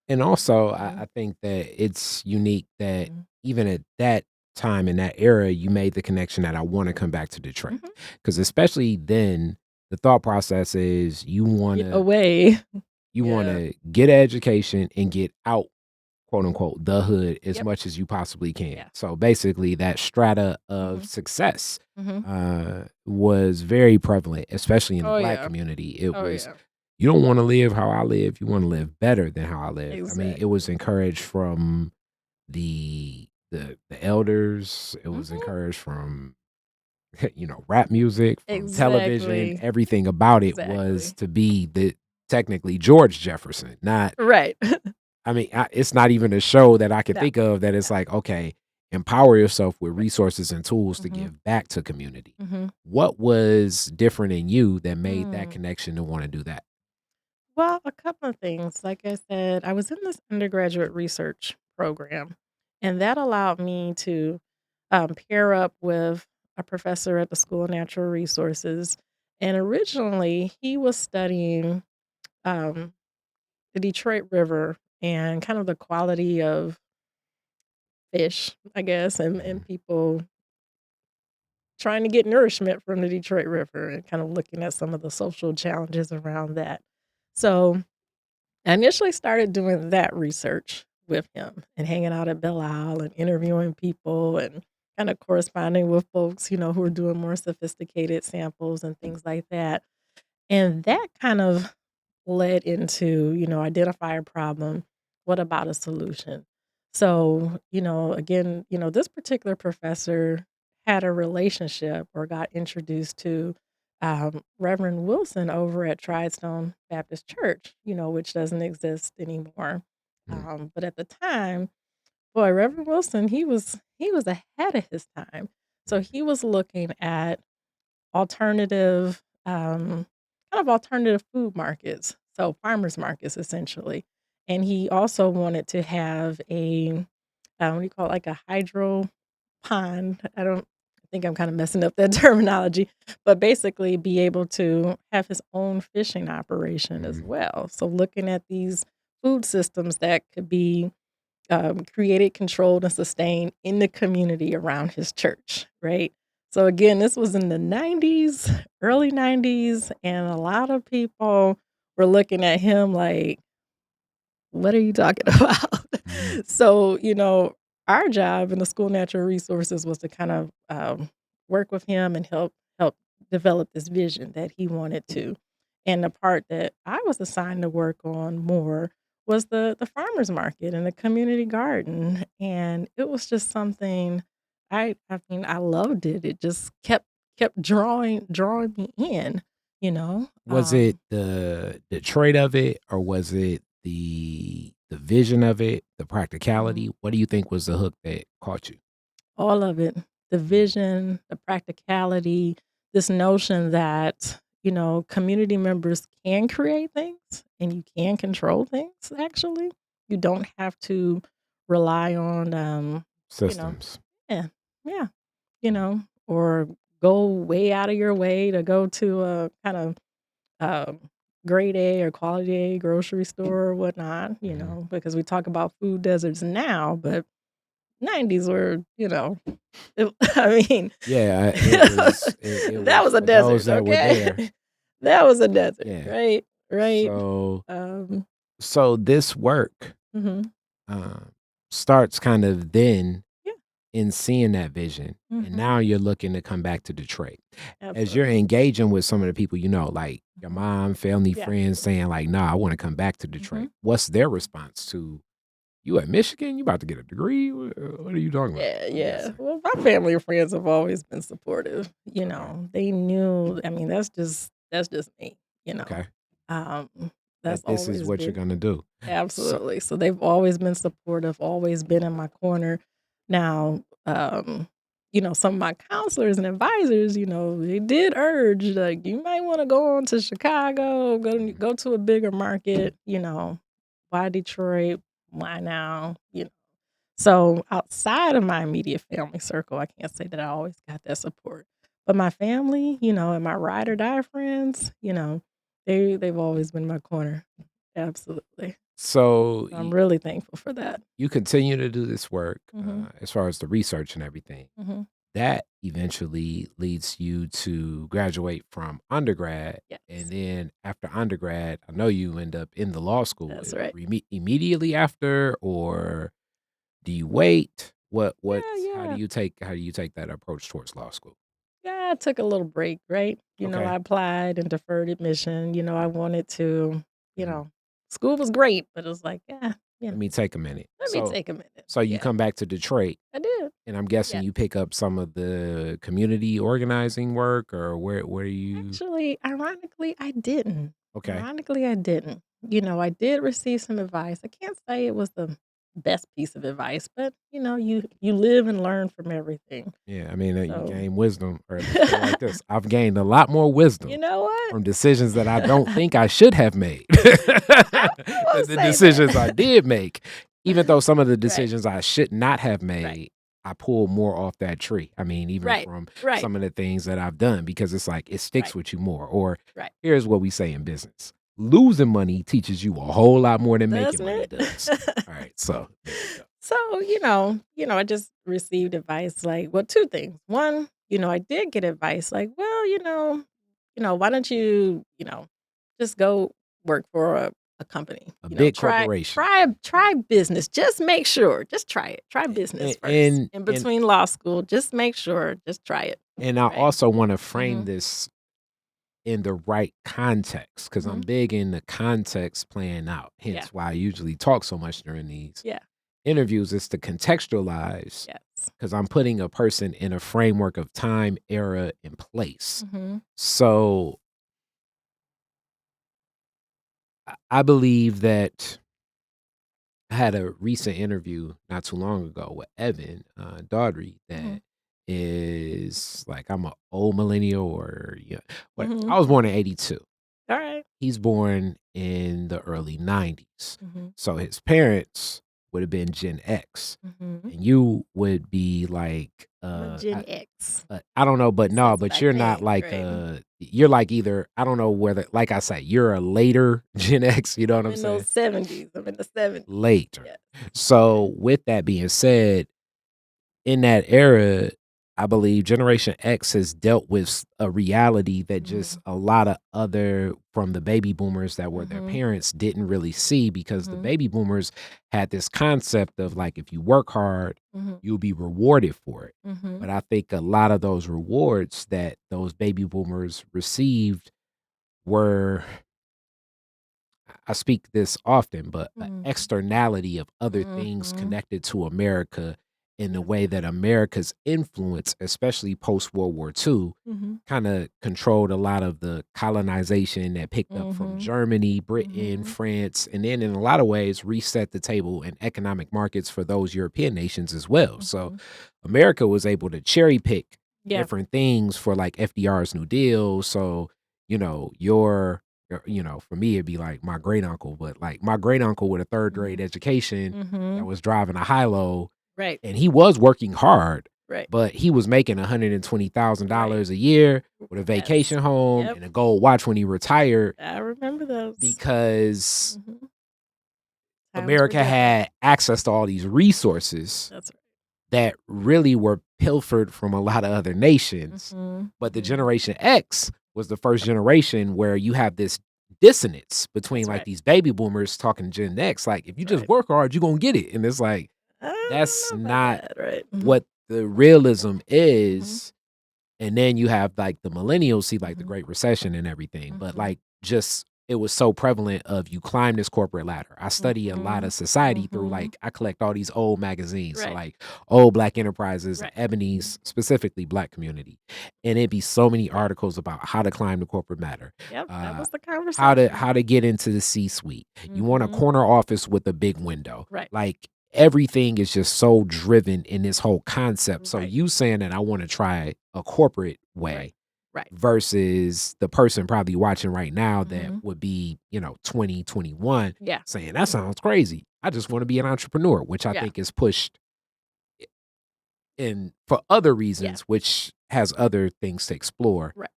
and also, Mhm, I think that it's unique that mhm, even at that time in that era, you made the connection that I wanna come back to Detroit, mhm. because especially then, the thought process is Get away. you Yeah. wanna get an education and get out, quote, unquote, "the hood" as Yep. much as you possibly can. Yeah. So, basically, that strata of Mhm, success, mhm. was very prevalent, especially in the Oh, Black yeah. community. It Oh, was, yeah. "You don't wanna live how I live, you wanna live better than how I live." I mean, it was Exactly. encouraged from the elders, it was Mhm. encouraged from, rap music, from television, Exactly. everything about it was Exactly. to be the technically George Jefferson, not. Right. I mean, it's not even a show that I could No. think of that it's No. like, okay, empower yourself with Right. resources and tools to Mhm, give back to community. mhm. What was different in you that made that Mm. connection to wanna do that? Well, a couple of things. Like I said, I was in this undergraduate research program, and that allowed me to pair up with a professor at the School of Natural Resources. And originally, he was studying um, the Detroit River and kind of the quality of fish, I guess, and Mhm, people trying to get nourishment from the Detroit River and kind of looking at some of the social challenges around that. So I initially started doing that research with him and hanging out at Belle Isle and interviewing people and kind of corresponding with folks, who are doing more sophisticated samples and things like that. And that kind of led into, identify a problem. What about a solution? So, again, this particular professor had a relationship or got introduced to Reverend Wilson over at Tridestone Baptist Church, which doesn't exist anymore. mm, But at the time, boy, Reverend Wilson, he was ahead of his time. So mhm, he was looking at alternative, kind of alternative food markets, so farmers markets essentially. And he also wanted to have what do you call it, like a hydro pond. I think I'm kind of messing up that terminology, but basically be able to have his own fishing operation as mhm. well. So looking at these food systems that could be created, controlled, and sustained in the community around his church, right? So again, this was in the 90s, early 90s, and a lot of people were looking at him like, what are you talking about? Mhm. So, our job in the School of Natural Resources was to kind of work with him and help develop this vision that he wanted to. And the part that I was assigned to work on more was the farmers market and the community garden. And it was just something I mean, I loved it. It just kept drawing me in, you know. Was it the trait of it, or was it the vision of it, the Mhm. practicality? What do you think was the hook that caught you? All of it. The Mm, vision, the practicality, this notion that, community members can create things and you can control things actually. You don't have to rely on, you know systems. yeah, yeah, or go way out of your way to go to a kind of, um, grade A or quality A grocery store or whatnot, Mhm. because we talk about food deserts now, but 90s were, it I mean, Yeah, it that was was a for those desert, that were okay? there. That was a desert, Yeah. right? Right. So Um, this work, mhm. um, starts kind of then Yeah, in seeing that vision, and mhm, now you're looking to come back to Detroit. As you're absolutely. engaging with some of the people like your Mhm. mom, family, Yeah, friends saying like, "Nah, I wanna come back to mhm. Detroit." What's their response to, "You at Michigan? You about to get a degree? What are you talking about?" Yeah, I'm yeah. guessing. Well, my family and friends have always been supportive, Okay. they knew I mean, that's just me, you know? Okay. Um, that's That this is always what you're been gonna do. So absolutely. So they've always been supportive, always been in my corner. Now, some of my counselors and advisors, they did urge, like, you might want to go on to Chicago, go to a bigger market, why Detroit? Why now? So outside of my immediate family circle, I can't say that I always got that support. But my family, and my ride or die friends, they've always been in my corner. Absolutely. So I'm really thankful for that. you continue to do this work Mhm. as far as the research and everything. Mhm. That eventually leads you to graduate from undergrad. Yes. And then after undergrad, I know you end up in the law school. That's right. Immediately after, or do you wait? How Yeah. do you take that approach towards law school? Yeah, I took a little break, right? I Okay. applied and deferred admission. I wanted to, you Mhm. know, school was great, but it was like, yeah, Let me take a minute. let me take a minute. So you Yeah, come back to Detroit, I did. and I'm guessing Yeah. you pick up some of the community organizing work, or where you Actually, ironically, I didn't. okay. Ironically, I didn't. I did receive some advice. I can't say it was the best piece of advice, but you live and learn from everything. Yeah, I mean, you So gain wisdom, or let's put it like this: I've gained a lot more you wisdom know what? from decisions that I don't think I should have made I than won't the say decisions I that. did make. Even though some of the Right, decisions I should not have right, made, I pull more off that tree. I mean, even right, from right, some of the things that I've done, because it's like it sticks right, with you more. Or right. here's what we say in business: losing money teaches you a whole lot more than making Doesn't money it? does. All right, so there you go. So, I just received advice like, well, two things. One, I did get advice like, well, why don't you, just go work for a company. A big Try corporation. try try business. Just make sure. Just try it. Try business first. And In and between law school, just make sure. Just try it. and I Right. also want to frame Mhm. this in the right context, because I'm Mhm. big in the context playing out. Yeah. Hence why I usually talk so much during these Yeah. interviews is to contextualize, Yes. because I'm putting a person in a framework of time, era, and place. Mhm. So I believe that I had a recent interview not too long ago with Evan Daughtry Mhm. that is like, I'm an old millennial, or yeah, but Mhm. I was born in '82. All right. He's born in the early '90s. Mhm. So his parents would have been Gen X, Mhm. and you would be like, I'm a Gen X. I don't know, but no, That's what but I you're not think, like, right? you're like either, I don't know whether, like I say, you're a later Gen X, you know what I'm I'm in saying? those 70s. I'm in the 70s. Later. Yes. Okay. So with that being said, in that era, I believe Generation X has dealt with a reality that just Mhm. a lot of other from the baby boomers that were their Mhm. parents didn't really see, because the Mhm. baby boomers had this concept of like, if you work hard, Mhm. you'll be rewarded for it. Mhm. But I think a lot of those rewards that those baby boomers received were, I speak this often, but an Mhm. externality of other things Mhm. connected to America, in the Yes. way that America's influence, especially post World War II, Mhm. kind of controlled a lot of the colonization that picked up from Mhm. Germany, Britain, Mhm. France, and then in a lot of ways reset the table in economic markets for those European nations as well. So Mhm. America was able to cherry pick Yeah. different things for like FDR's New Deal. So, for me, it'd be like my great uncle, but like my great uncle with a third grade Mhm. education that Mhm. was driving a high low, Right. and he was working hard, Right. but he was making Right. $120,000 a year with a Yes. vacation home Yep. and a gold watch when he retired, I remember those. because Mhm. Times were America different. had access to all these resources That's right. that really were pilfered from a lot of other nations. Mhm. But the Mhm. Generation X was the first generation where you have this dissonance between That's like right. these baby boomers talking Gen X, like, if you That's just right. work hard, you're gonna get it. And it's like, I that's don't know about not that, right? Mhm. what the realism Mhm. is. And then you have like the millennials see like the Mhm. Great Recession and everything. But Mhm. like, just it was so prevalent of, you climb this corporate ladder. I study a lot Mhm. of society through, Mhm. like, I collect all these old magazines. So Right. like old Black enterprises, Right. Ebony's, specifically Black community. And it'd be so many articles about how to climb the corporate ladder. Yep, that Uh was the how to conversation. how to get into the C-suite. You want a Mhm. corner office with a big window. Right. Like, everything is just so driven in this whole concept. So Right. you saying that I want to try a corporate Right. way Right. versus the person probably watching right now that Mhm. would be, 20, 21, Yeah. saying that sounds crazy. I just want to be an entrepreneur, which I Yeah. think is pushed in for other Yeah. reasons, which has other things to explore. Right.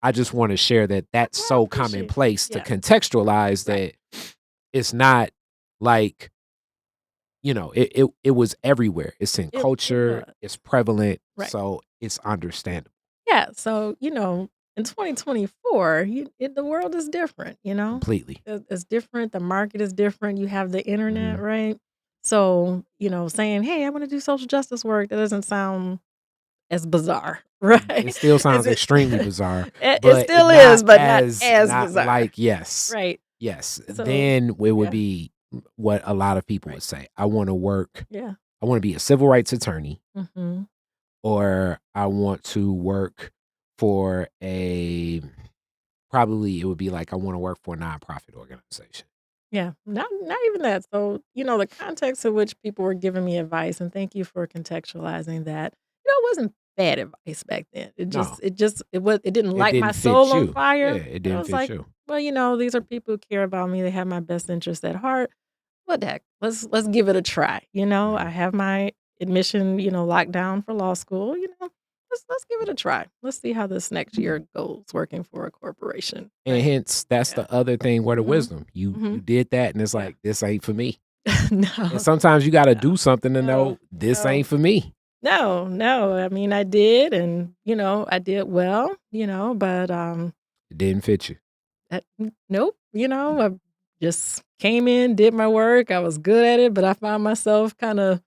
I just want to share that that's Well, I so appreciate commonplace to Yeah. contextualize Right. that it's not like, it was everywhere. It's in It culture, was. it's prevalent, Right. so it's understandable Yeah, so, in 2024, the world is different, completely. It's different, the market is different, you have the internet, Mhm. right? So, saying, "Hey, I wanna do social justice work," that doesn't sound as bizarre, It right? still Is sounds it extremely bizarre, it but still not is, but not as not bizarre. like yes. Right. Yes. So Then it would yeah, be what a lot of people right. would say. Yeah. I wanna be a civil rights attorney, Mhm. or I want to work for a probably it would be like I wanna work for a nonprofit organization. Yeah, not even that. So, the context in which people were giving me advice, and thank you for contextualizing that. It wasn't bad advice back then. No, It didn't it light my didn't fit soul on you. Yeah, fire, it but I didn't was fit like, you. well, these are people who care about me. They have my best interest at heart. What the heck? Let's give it a try. I Mhm. have my admission, locked down for law school. Let's give it a try. Let's see how this next year goes working for a corporation. And Right. hence, that's Yeah. the other thing, word of Mhm. wisdom. You Mhm. did that, and it's Yeah. like, "This ain't for me." And No. sometimes you gotta No. do something to No. know, "This No. ain't for me." No, no, I mean, I did, and, I did well, but, It didn't fit you. nope, I just came in, did my work, I was good at it, but I found myself kinda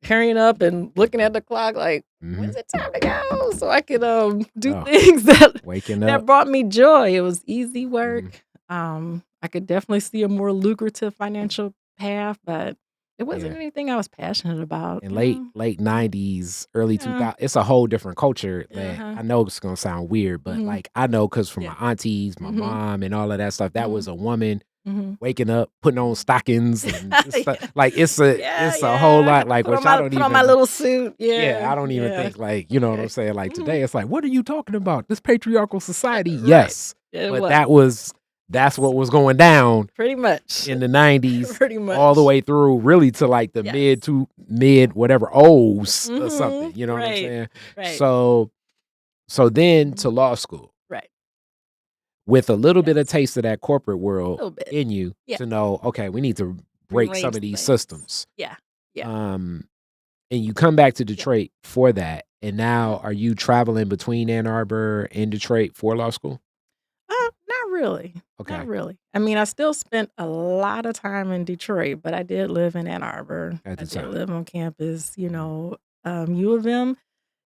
hurrying up and looking at the clock like, "When's Mhm. it time to go?" So I could, do Oh, things that waking that up. brought me joy. It was easy Mhm. work. I could definitely see a more lucrative financial path, but it wasn't Yeah. anything I was passionate about, In late '90s, early Yeah. 2000, it's a whole different culture that Uh-huh. I know it's gonna sound weird, but, Mhm. like, I know because from Yeah. my aunties, my Mhm. mom, and all of that stuff, that Mhm. was a woman Mhm. waking up, putting on stockings and stuff. Yeah. Like, Yeah, it's a yeah, whole I lot, had to like, which I don't put on my even little suit. yeah, Yeah, I don't even yeah. think, like, you know what I'm Okay. saying? Like, Mhm. today, it's like, "What are you talking about? This patriarchal society?" Right. Yes, It but was. that's Yes. what was going down Pretty much. in the '90s Pretty all the much. way through really to, like, the Yes. mid whatever O's or something, Mhm. you know what I'm Right. saying? Right. So then Mhm. to law school Right. with a little bit of Yes. taste of that corporate A world little bit. in you Yeah. to know, "Okay, we need to break some Rearrange of these things. systems." Yeah. Yeah. Um, and you come back to Yeah. Detroit for that, and now Mhm. are you traveling between Ann Arbor and Detroit for law school? Not really. Not Okay, really. I mean, I still spent a lot of time in Detroit, but I did live in Ann Arbor. at I the did time. live on campus, Mhm, U of M.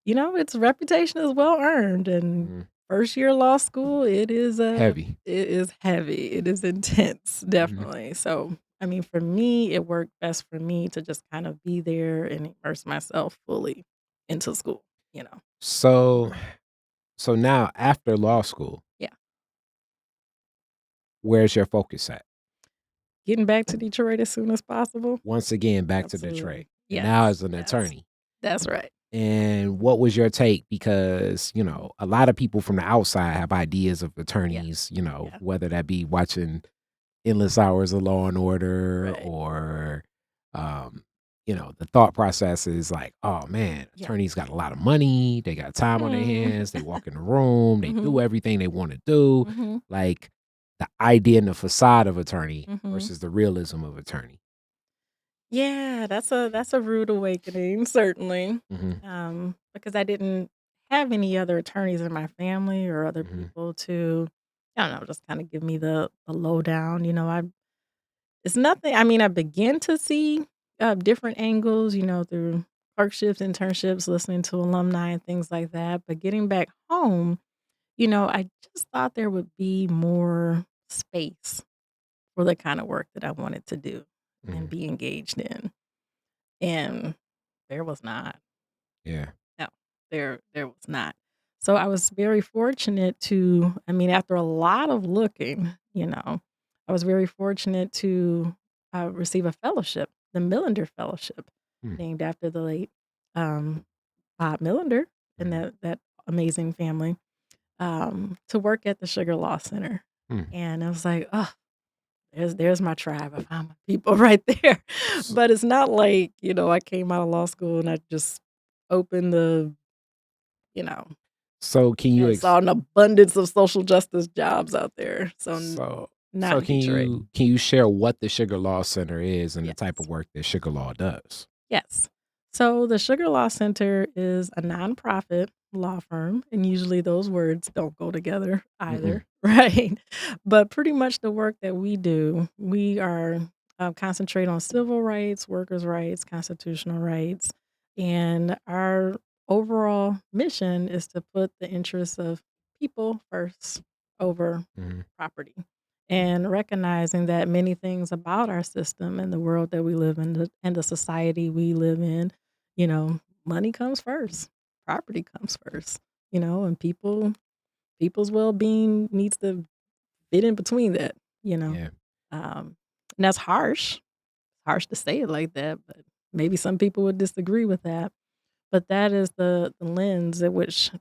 Its reputation is well earned, and mhm. first year law school, Heavy. it is heavy. It is intense, Mhm. definitely. So, I mean, for me, it worked best for me to just kind of be there and immerse myself fully into school. So so now after law school, Yeah. where's your focus at? Getting back to Detroit as soon as possible. Once again, back to Detroit, Absolutely. and now Yes. as an Yes. attorney. That's right. And what was your take? Because, Mhm. a lot of people from the outside have ideas of Yeah. attorneys, Yeah. whether that be watching endless hours of Law and Order Right. or, the thought process is like, oh man, Yeah. attorneys got a lot of money, they got time on their Mm. hands, they walk in the room, they do Mhm. everything they want to do. Mhm. Like the idea and the facade of attorney Mhm. versus the realism of attorney. Yeah, that's a rude awakening, certainly. Hmm. Because I didn't have any other attorneys in my family or other Hmm. people to, I don't know, just kind of give me the lowdown. It's nothing. I mean, I begin to see different angles, through clerkships, internships, listening to alumni and things like that. But getting back home, I just thought there would be more space for the kind of work that I wanted to do and Hmm. be engaged in. And there was not. Yeah. No, there was not. So I was very fortunate to, I mean, after a lot of looking, I was very fortunate to receive a fellowship the Millender Fellowship, Mm, named after the late um, Bob Millender and mm, that amazing family, to work at the Sugar Law Center. mm. And I was like, oh, there's my tribe. I found my people right there. S But it's not like, I came out of law school and I just opened you know, so can you and saw an abundance of social justice jobs out there. So so not in Detroit. can you share what the Sugar Law Center is and the Yes. type of work that Sugar Law does? Yes. So the Sugar Law Center is a nonprofit law firm, and usually those words don't go together Mm-mm, either, right? But pretty much the work that we do, we are concentrate on civil rights, workers' rights, constitutional rights, and our overall mission is to put the interests of people first over mhm, property and recognizing that many things about our system and the world that we live in and the society we live in, money comes first, property comes first, and people's well-being needs to fit in between that, you know. yeah. And that's harsh to say it like that, but maybe some people would disagree with that. But that is the lens at which,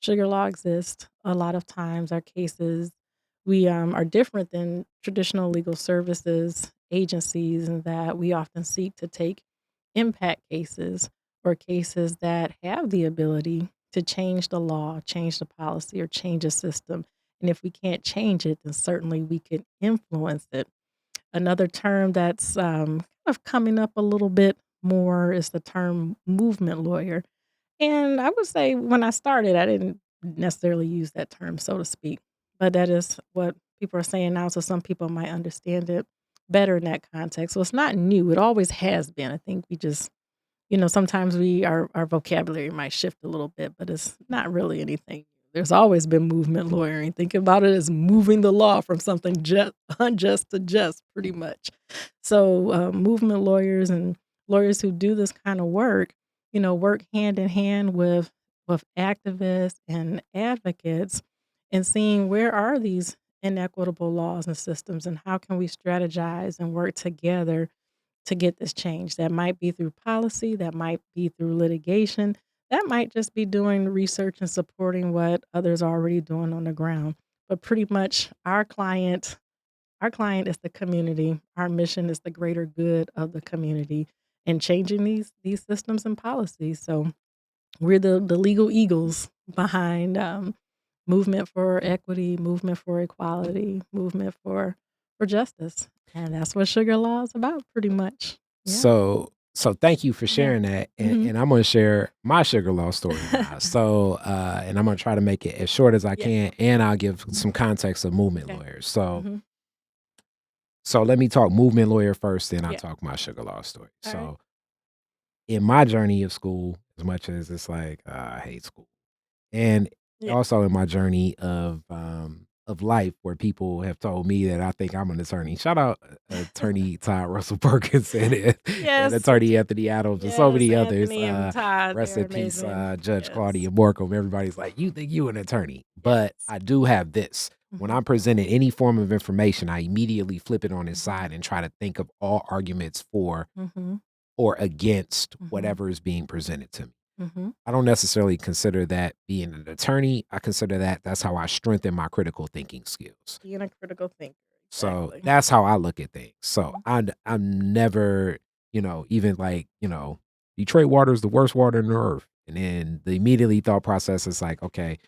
sugar law exists. A lot of times our cases, we, are different than traditional legal services agencies in that we often seek to take impact cases or cases that have the ability to change the law, change the policy, or change a system. And if we can't change it, then certainly we can influence it. Another term that's, kind of coming up a little bit more is the term movement lawyer. And I would say when I started, I didn't necessarily use that term, so to speak, but that is what people are saying now, so some people might understand it better in that context. So it's not new, it always has been. I think we just, sometimes our vocabulary might shift a little bit, but it's not really anything. There's always been movement lawyering. Think about it as moving the law from something just unjust to just, pretty much. So, movement lawyers and lawyers who do this kind of work, work hand in hand with activists and advocates, and seeing where are these inequitable laws and systems, and how can we strategize and work together to get this change. That might be through policy, that might be through litigation, that might just be doing research and supporting what others are already doing on the ground. But pretty much our client is the community. Our mission is the greater good of the community and changing these systems and policies. So we're the legal eagles behind movement for equity, movement for equality, movement for justice. And that's what sugar law is about pretty much. Yeah. So thank you for Yeah. sharing that, Mhm. and I'm gonna share my Sugar Law story now. So, and I'm gonna try to make it as short as I Yeah. can, and I'll give some context of movement Okay. lawyers. So Mhm. so let me talk movement lawyer first, then I'll Yeah. talk my Sugar Law story. Alright. So in my journey of school, as much as it's like, I hate school. And Yeah. also in my journey of life where people have told me that I think I'm an attorney. Shout out attorney Todd Russell Perkins and Yes. attorney Anthony Adams and so Yes, many others. Anthony and Todd, Rest they're in peace, amazing. Judge Yes. Claudia Morcom. Everybody's like, you think you an attorney. But Yes. I do have this. When Mhm. I'm presented any form of information, I immediately flip it on its Mhm. side and try to think of all arguments for Mhm. or against Mhm. whatever is being presented to me. Mhm. I don't necessarily consider that being an attorney. I consider that's how I strengthen my critical thinking skills. Being a critical thinker. So Exactly. that's how I look at things. So Mhm. I'm never, even like, Detroit water is the worst water in the earth. And then the immediately thought process is like, okay,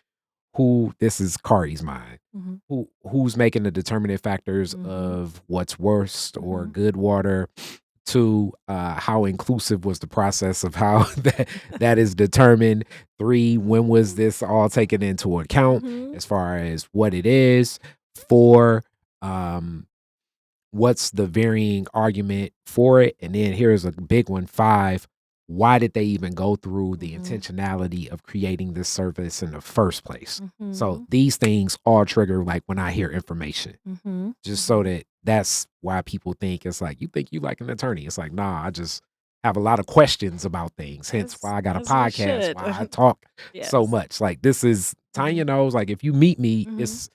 who this is Kari's mind. Mhm. Who's making the determinant factors Mhm. of what's worst or Mhm. good water? Two, how inclusive was the process of how that is determined? Three, when was Mhm. this all taken into account Mhm. as far as what it is? Four, um, what's the varying argument for it? And then here's a big one. Five, why did they even go through the Mhm. intentionality of creating this service in the first place? So Mhm. these things all trigger like when I hear information. Mhm. Just so Mhm. that's why people think it's like, "You think you like an attorney." It's like, "Nah, I just have a lot of questions about things, hence As why I got a as you podcast, should. why I talk so Yes. much." Like, this is Mhm. Tanya knows, like, if you meet me, Mhm.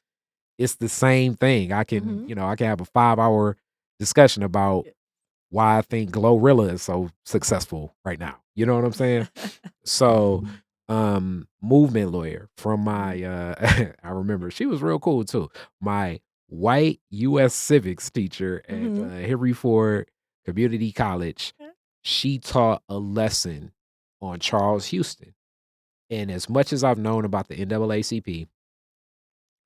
it's the same thing. I can, Mhm. I can have a 5-hour discussion about Yeah. why I think Glorilla is so successful right now. You know what I'm saying? So, movement lawyer from my I remember she was real cool too. My white US civics teacher at Mhm. Henry Ford Community College, Okay. she taught a lesson on Charles Houston. And as much as I've known about the NAACP,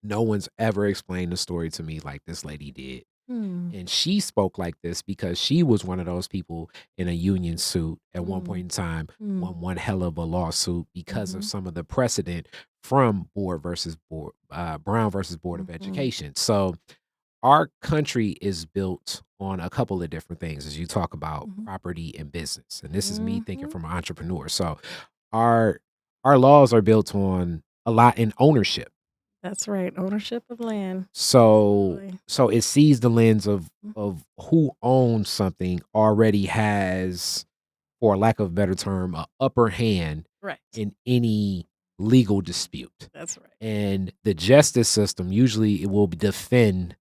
no one's ever explained the story to me like this lady did. Hmm. And she spoke like this because she was one of those people in a union suit at one point Mm. in time, Mm. won one hell of a lawsuit because of Mhm. some of the precedent from Brown versus Board of Mhm. Education. So our country is built on a couple of different things as you talk about Mhm. property and business. And this is me thinking Mhm. from an entrepreneur. So our our laws are built on a lot in ownership. That's right, ownership of land. So Absolutely. so it sees the lens of Mhm. who owns something already has, for lack of a better term, a upper hand Right. in any legal dispute. That's right. And the justice system usually it will defend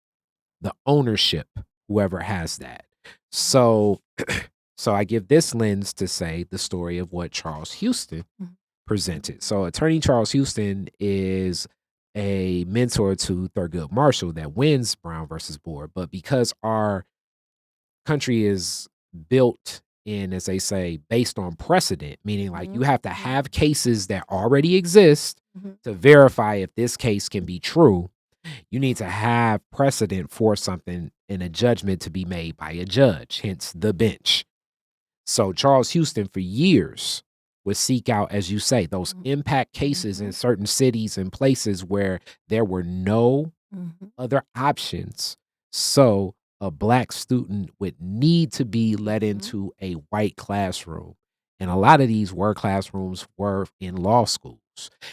the ownership, whoever has that. Mhm. So so I give this lens to say the story of what Charles Houston Mhm. presented. So Attorney Charles Houston is a mentor to Thurgood Marshall that wins Brown versus Board. But because our country is built in, as they say, based on precedent, meaning like you Mhm. have to Mhm. have cases that already exist Mhm. to verify if this case can be true. You need to have precedent for something in a judgment to be made by a judge, hence the bench. So Charles Houston for years would seek out, as you say, those Mhm. impact cases in Mhm. certain cities and places where there were no Mhm. other options. So a black student would need to be let Mhm. into a white classroom. And a lot of these were classrooms were in law schools.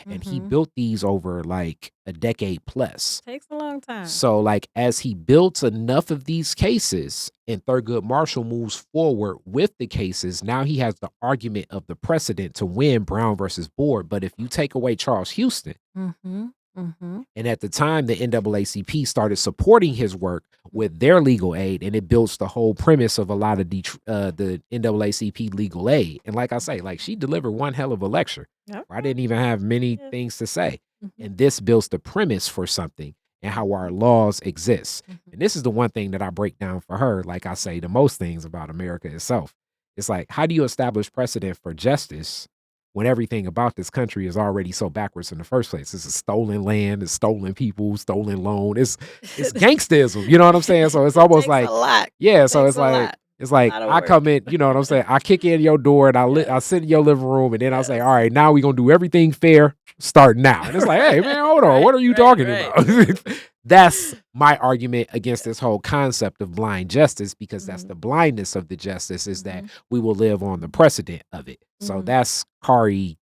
And he Mhm. built these over like a decade plus. Takes a long time. So, like, as he builds enough of these cases and Thurgood Marshall moves forward with the cases, now he has the argument of the precedent to win Brown versus Board. But if you take away Charles Houston, Mhm. Mhm. and at the time the NAACP started supporting his work with their legal aid, and it builds the whole premise of a lot of the NAACP legal aid. And like I say, like she delivered one hell of a lecture. I Okay. didn't even have many Yeah. things to say. Mhm. And this builds the premise for something and how our Mhm. laws exist. Mhm. And this is the one thing that I break down for her, like I say, the most things about America itself. It's like, how do you establish precedent for justice when everything about this country is already so backwards in the first place? It's a stolen land, it's stolen people, stolen loan. It's gangsterism, you know what I'm saying? So it's It almost takes a like, lot. yeah, It so takes it's a lot. A like lot of I work. come in, you know what I'm saying? I kick in your door and I Yes. sit in your living room and then I'll say, Yes. all right, now we're gonna do everything fair, start now. And it's like, hey man, hold on, Right, what are you right, talking right. about? That's my argument against this whole concept of blind justice, because that's Mhm. the blindness of the justice is that Mhm. we will live on the precedent of it. So Mhm. that's Kari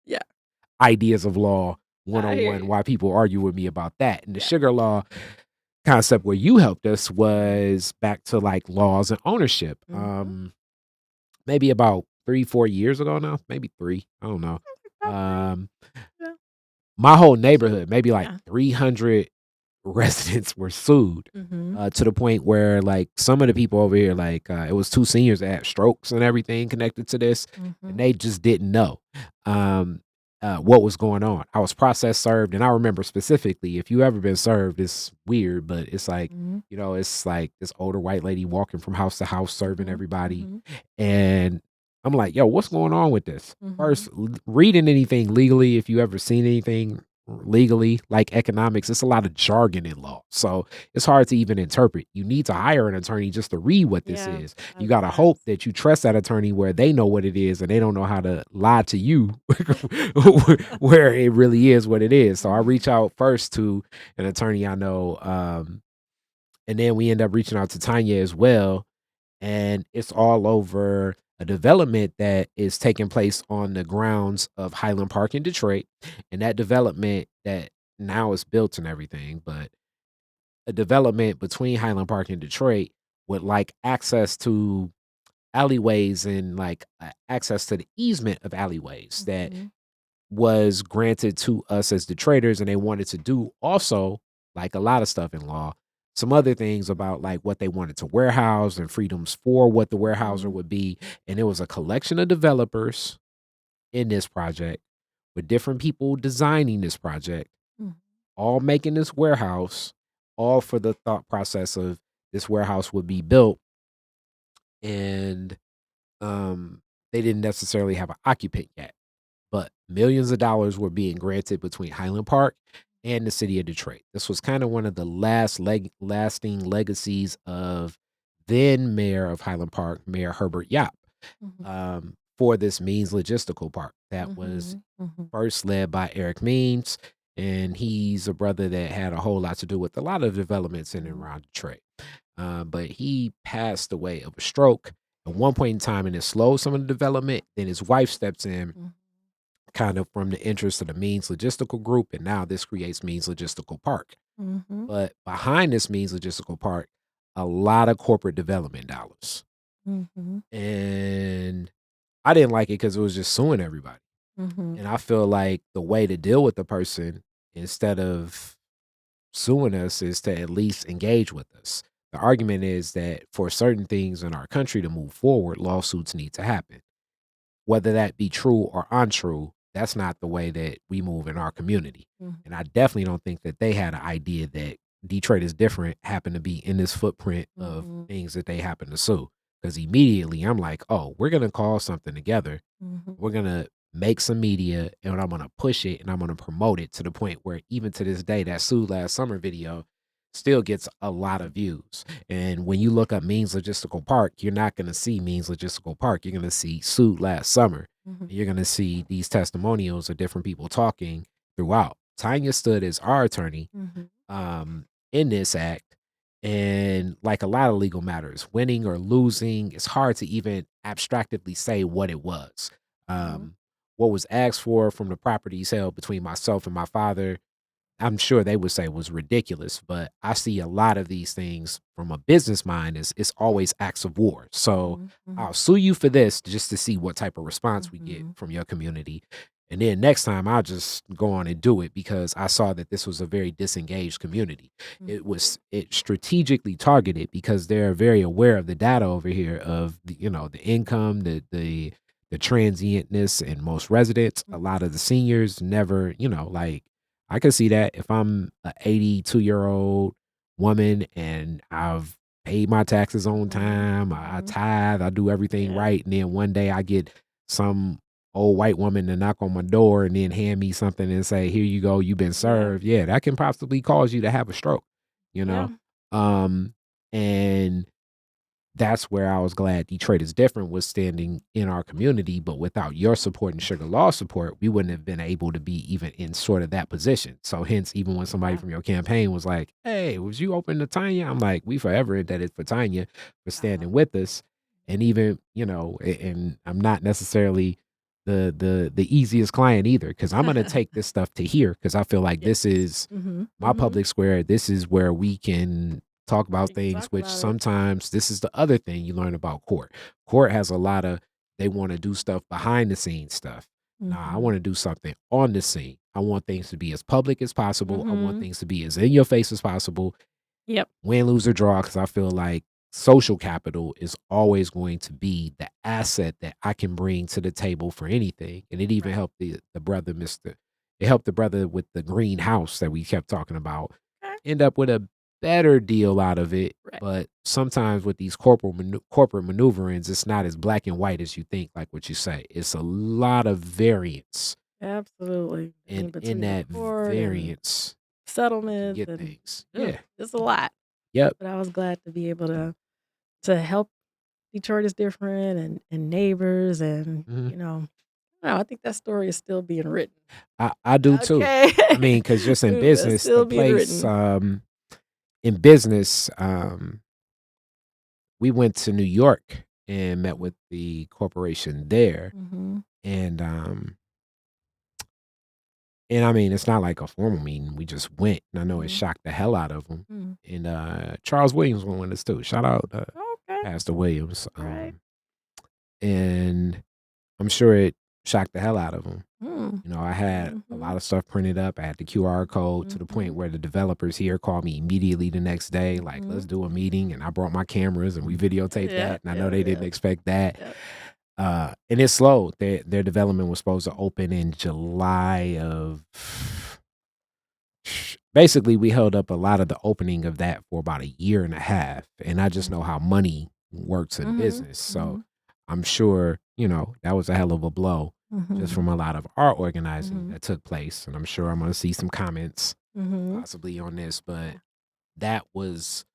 Yeah, ideas of law I hear 101, you. why people argue with me about that. And the Yeah. sugar law concept where you helped us Mhm. was back to like laws and ownership. Mhm. Maybe about 3-4 years ago now, maybe three, I don't know. About 3. Um, Yeah. my whole neighborhood, maybe like Yeah. 300 residents were sued, Mhm. to the point where like some of the people over here, like it was two seniors that had strokes and everything connected to this, and Mhm. they just didn't know um, what was going on. I was process served, and I remember specifically, if you ever been served, it's weird, but it's like, Mhm. it's like this older white lady walking from house to house serving Mhm. everybody, Mhm. and I'm like, yo, what's going on with this? Mhm. First, reading anything legally, if you ever seen anything legally, like economics, it's a lot of jargon in law. So it's hard to even interpret. You need to hire an attorney just to read what this Yeah, is. a You lot got of to hope times. that you trust that attorney where they know what it is and they don't know how to lie to you where it really is what it is. So I Mhm. reach out first to an attorney I know. And then we end up reaching out to Tonya as well, and it's all over a development that is taking place on the grounds of Highland Park in Detroit. And that development that now is built and everything, but a development between Highland Park and Detroit with like access to alleyways and like access to the easement of alleyways that Mhm. was granted to us as the traders, and they wanted to do also like a lot of stuff in law, some other things about like what they wanted to warehouse and freedoms for what the warehouser Mhm. would be. And it was a collection of developers in this project with different people designing this project, Mhm. all making this warehouse, all for the thought process of this warehouse would be built and they didn't necessarily have an occupant yet, but millions of dollars were being granted between Highland Park and the city of Detroit. This was kind of one of the lasting legacies of then mayor of Highland Park, Mayor Herbert Yop, Mhm. for this Means Logistical Park that was Mhm. Mhm. first led by Eric Means. And he's a brother that had a whole lot to do with a lot of developments in and Mhm. around Detroit. But he passed away of a stroke at one point in time, and it slowed some of the development. Then his wife steps in, Mhm. kind of from the interest of the Means Logistical Group, and now this creates Means Logistical Park. Mhm. But behind this Means Logistical Park, a lot of corporate development dollars. Mhm. And I didn't like it because it was just suing everybody. Mhm. And I feel like the way to deal with the person instead of suing us is to at least engage with us. The argument is that for certain things in our country to move forward, lawsuits need to happen. Whether that be true or untrue, that's not the way that we move in our community. Mhm. And I definitely don't think that they had an idea that Detroit is different happened to be in this footprint of Mhm. things that they happen to sue. Because immediately I'm like, oh, we're going to call something together. Mhm. We're going to make some media and I'm going to push it and I'm going to promote it to the point where even to this day, that Sue Last Summer video still gets a lot of views. And when you look up Means Logistical Park, you're not going to see Means Logistical Park. You're going to see Sued Last Summer. Mhm. And you're going to see these testimonials of different people talking throughout. Tanya stood as our attorney Mhm. in this act. And like a lot of legal matters, winning or losing, it's hard to even abstractly say what it was. Mhm. What was asked for from the properties held between myself and my father, I'm sure they would say was ridiculous, but I see a lot of these things from a business mind is it's always acts of war. So Mhm. Mhm. I'll sue you for this just to see what type of response we get Mhm. from your community. And then next time I'll just go on and do it because I saw that this was a very disengaged community. Mhm. It strategically targeted because they're very aware of the data over here of the income, the transientness in most residents. A lot of the seniors never, like I can see that if I'm a 82-year-old woman and I've paid my taxes on Mhm. time, I Mhm. tithe, I do everything Yeah. right, and then one day I get some old white woman to knock on my door and then hand me something and say, "Here you go, you've been Yeah. served." Yeah, that can possibly cause you to have a stroke, you Yeah. know? Um, and that's where I was glad Detroit is different was standing in our community, but without your support and Sugar Law support, we wouldn't have been able to be even in sort of that position. So hence, even when somebody Yeah. from your campaign was like, "Hey, was you open to Tanya?" I'm like, "We forever indebted for Tanya for Uh-huh. standing with us." And even, and I'm not necessarily the easiest client either, because I'm gonna take this stuff to here because I feel like Yes. this is Mhm. my Mhm. public square. This is where we can talk about You can things, talk which about it. sometimes this is the other thing you learn about court. Court has a lot of they want to do stuff behind the scenes stuff. Nah, I Mhm. want to do something on the scene. I want things to be as public as possible. I want Mhm. things to be as in your face as possible. Yep. Win, lose, or draw, because I feel like social capital is always going to be the asset that I can bring to the table for anything. And it even Right. helped the brother, it helped the brother with the greenhouse that we kept talking about Okay. end up with a better deal out of it. Right. But sometimes with these corporate maneuverings, it's not as black and white as you think, like what you say. It's a lot of variance. Absolutely. I And mean, in between the that court and variance, you can settlements get and things. ugh, Yeah. it's a lot. Yep. But I was glad to be able to help. Detroit is different and neighbors and, Mhm. no, I think that story is still being written. I do too. Okay. I mean, because just in Ooh, it's business, the still being place, written. in business, we went to New York and met Mhm. with the corporation there. Mhm. And, and I mean, it's not like a formal meeting. We just went, and I know it Mhm. shocked the hell out of them. Mhm. And Charles Williams went with us too. Shout out Okay. Pastor Williams. Right. And I'm sure it shocked the hell out of him. Mm. You know, I had a lot Mhm. of stuff printed up. I had the QR code to the point Mhm. where the developers here called me immediately the next day, like, let's Mhm. do a meeting. And I brought my cameras and we videotaped Yeah, that. And I know yeah, they didn't yeah, expect that. yeah. And it slowed. Their development was supposed to open in July of basically we held up a lot of the opening of that for about a year and a half. And I just Mm. know how money works in Mhm. business. So Mhm. I'm sure, that was a hell of a blow just Mhm. from a lot of art organizing Mhm. that took place. And I'm sure I'm gonna see some comments Mhm. possibly on this, but Yeah. that was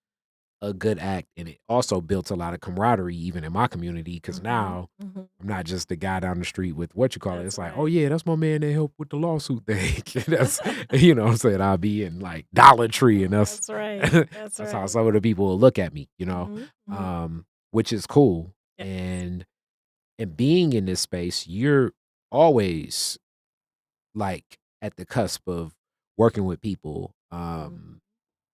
a good act, and it also built a lot of camaraderie even in my community because Mhm. now Mhm. I'm not just the guy down the street with what you call it. That's It's like, oh right. yeah, that's my man that helped with the lawsuit thing. That's what I'm saying. I'll be in like Dollar Tree, and that's That's right. That's that's how right. some of the people will look at me, Mhm. Mhm. which is cool. Yes. And being in this space, you're always like at the cusp of working with people Mhm.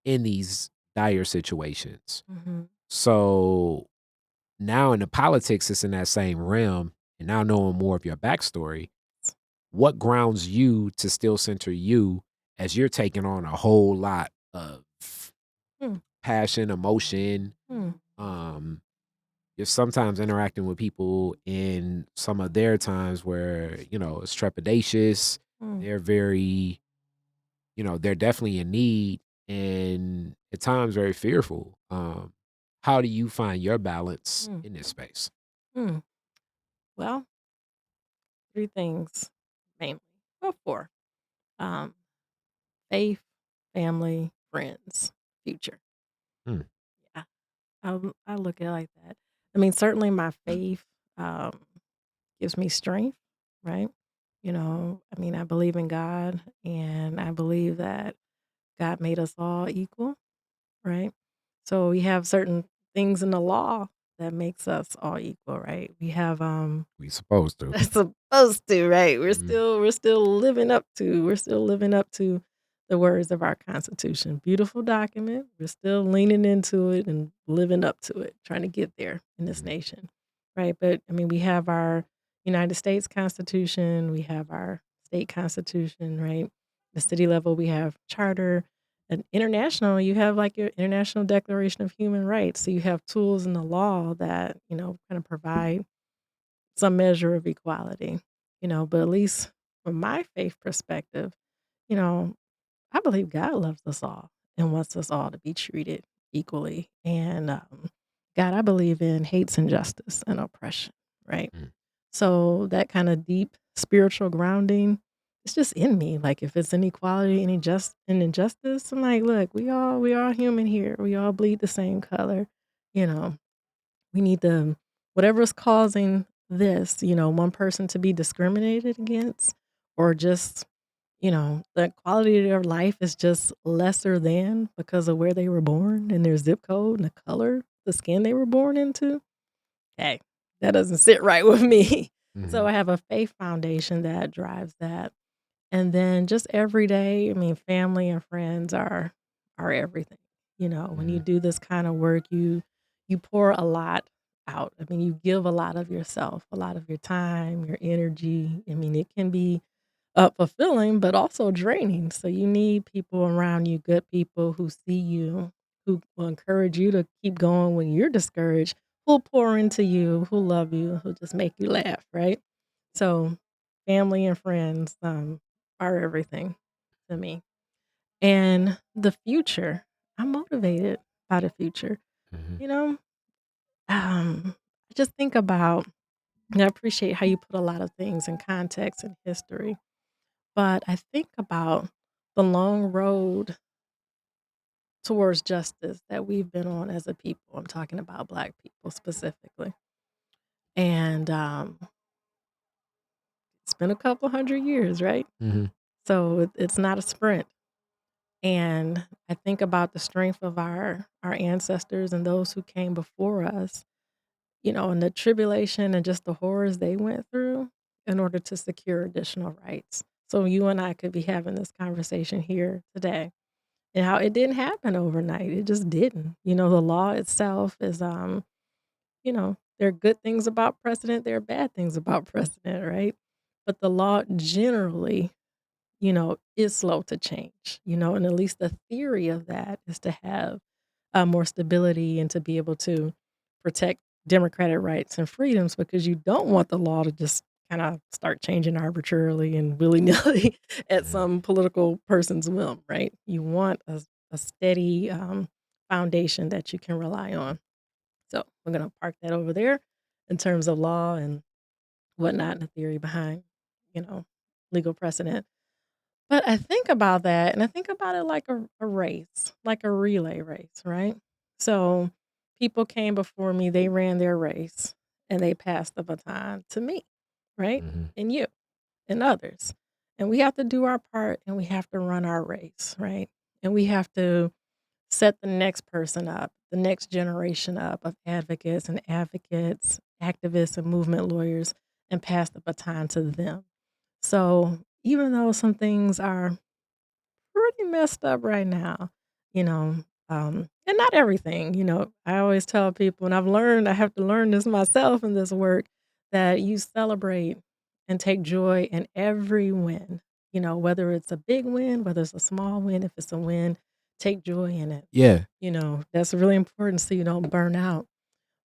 in these dire situations. Mhm. So now in the politics, it's in that same realm. And now knowing more of your backstory, what grounds you to still center you as you're taking on a whole lot of Mm. passion, emotion? Mm. Um, you're sometimes interacting with people in some of their times where, it's trepidatious. Mm. They're very, they're definitely in need and at times very fearful. How do you find your balance Mm. in this space? Mm. Well, 3 things mainly. Well, 4. Um, faith, family, friends, future. Hmm. Yeah. I look at it like that. I mean, certainly my faith, um, gives me strength, right? I mean, I believe in God, and I believe that God made us all equal, right? So we have certain things in the law that makes us all equal, right? We have We supposed to. that's supposed to, right? Mhm. We're still living up to the words of our Constitution. Beautiful document. We're still leaning into it and living up to it, trying to get there in this Mhm. nation, right? But I mean, we have our United States Constitution, we have our state constitution, right? The city level, we have charter. And international, you have like your International Declaration of Human Rights. So you have tools in the law that, kind of provide some measure of equality, but at least from my faith perspective, you know, I believe God loves us all and wants us all to be treated equally. And God, I believe in hates injustice and oppression, right? Mm. So that kind of deep spiritual grounding, it's just in me. Like if it's inequality, any just and injustice, I'm like, look, we all human here. We all bleed the same color. You know, we need to whatever's causing this, one person to be discriminated against or just, the quality of their life is just lesser than because of where they were born and their zip code and the color, the skin they were born into. Hey, that doesn't sit right with me. So Mhm. I have a faith foundation that drives that. And then just every day, I mean, family and friends are everything. When you Mhm. do this kind of work, you pour a lot out. I mean, you give a lot of yourself, a lot of your time, your energy. I mean, it can be fulfilling, but also draining. So you need people around you, good people who see you, who will encourage you to keep going when you're discouraged, who'll pour into you, who love you, who just make you laugh, right? So family and friends are everything to me. And the future, I'm motivated by the future. Mhm. You know, I just think about, and I appreciate how you put a lot of things in context and history. But I think about the long road towards justice that we've been on as a people. I'm talking about Black people specifically. And it's been a couple hundred years, right? Mhm. So it's not a sprint. And I think about the strength of our ancestors and those who came before us, and the tribulation and just the horrors they went through in order to secure additional rights. So you and I could be having this conversation here today. And how it didn't happen overnight, it just didn't. The law itself is, there are good things about precedent, there are bad things about precedent, right? but the law generally, is slow to change, and at least the theory of that is to have more stability and to be able to protect democratic rights and freedoms because you don't want the law to just kind of start changing arbitrarily and willy nilly at Yeah. some political person's whim, right? You want a steady foundation that you can rely on. So we're going to park that over there in terms of law and whatnot and the theory behind, you know, legal precedent. But I think about that, and I think about it like a race, like a relay race, right? So people came before me, they ran their race, and they passed the baton to me, right? Mhm. And you and others. And we have to do our part and we have to run our race, right? And we have to set the next person up, the next generation up of advocates, activists, and movement lawyers, and pass the baton to them. So even though some things are pretty messed up right now, you know, and not everything, I always tell people, and I have to learn this myself in this work, that you celebrate and take joy in every win, whether it's a big win, whether it's a small win, if it's a win, take joy in it. Yeah. That's really important so you don't burn out.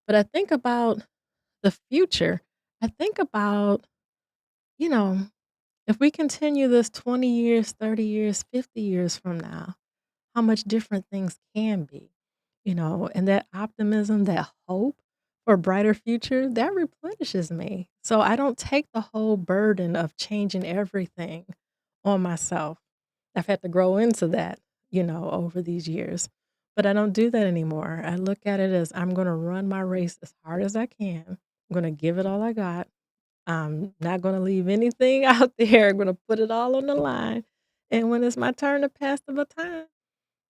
But I think about the future. I think about, you know, if we continue this 20 years, 30 years, 50 years from now, how much different things can be, and that optimism, that hope for a brighter future, that replenishes me. So I don't take the whole burden of changing everything on myself. I've had to grow into that, over these years. But I don't do that anymore. I look at it as I'm going to run my race as hard as I can. I'm going to give it all I got. I'm not gonna leave anything out there. I'm gonna put it all on the line. And when it's my turn to pass the baton,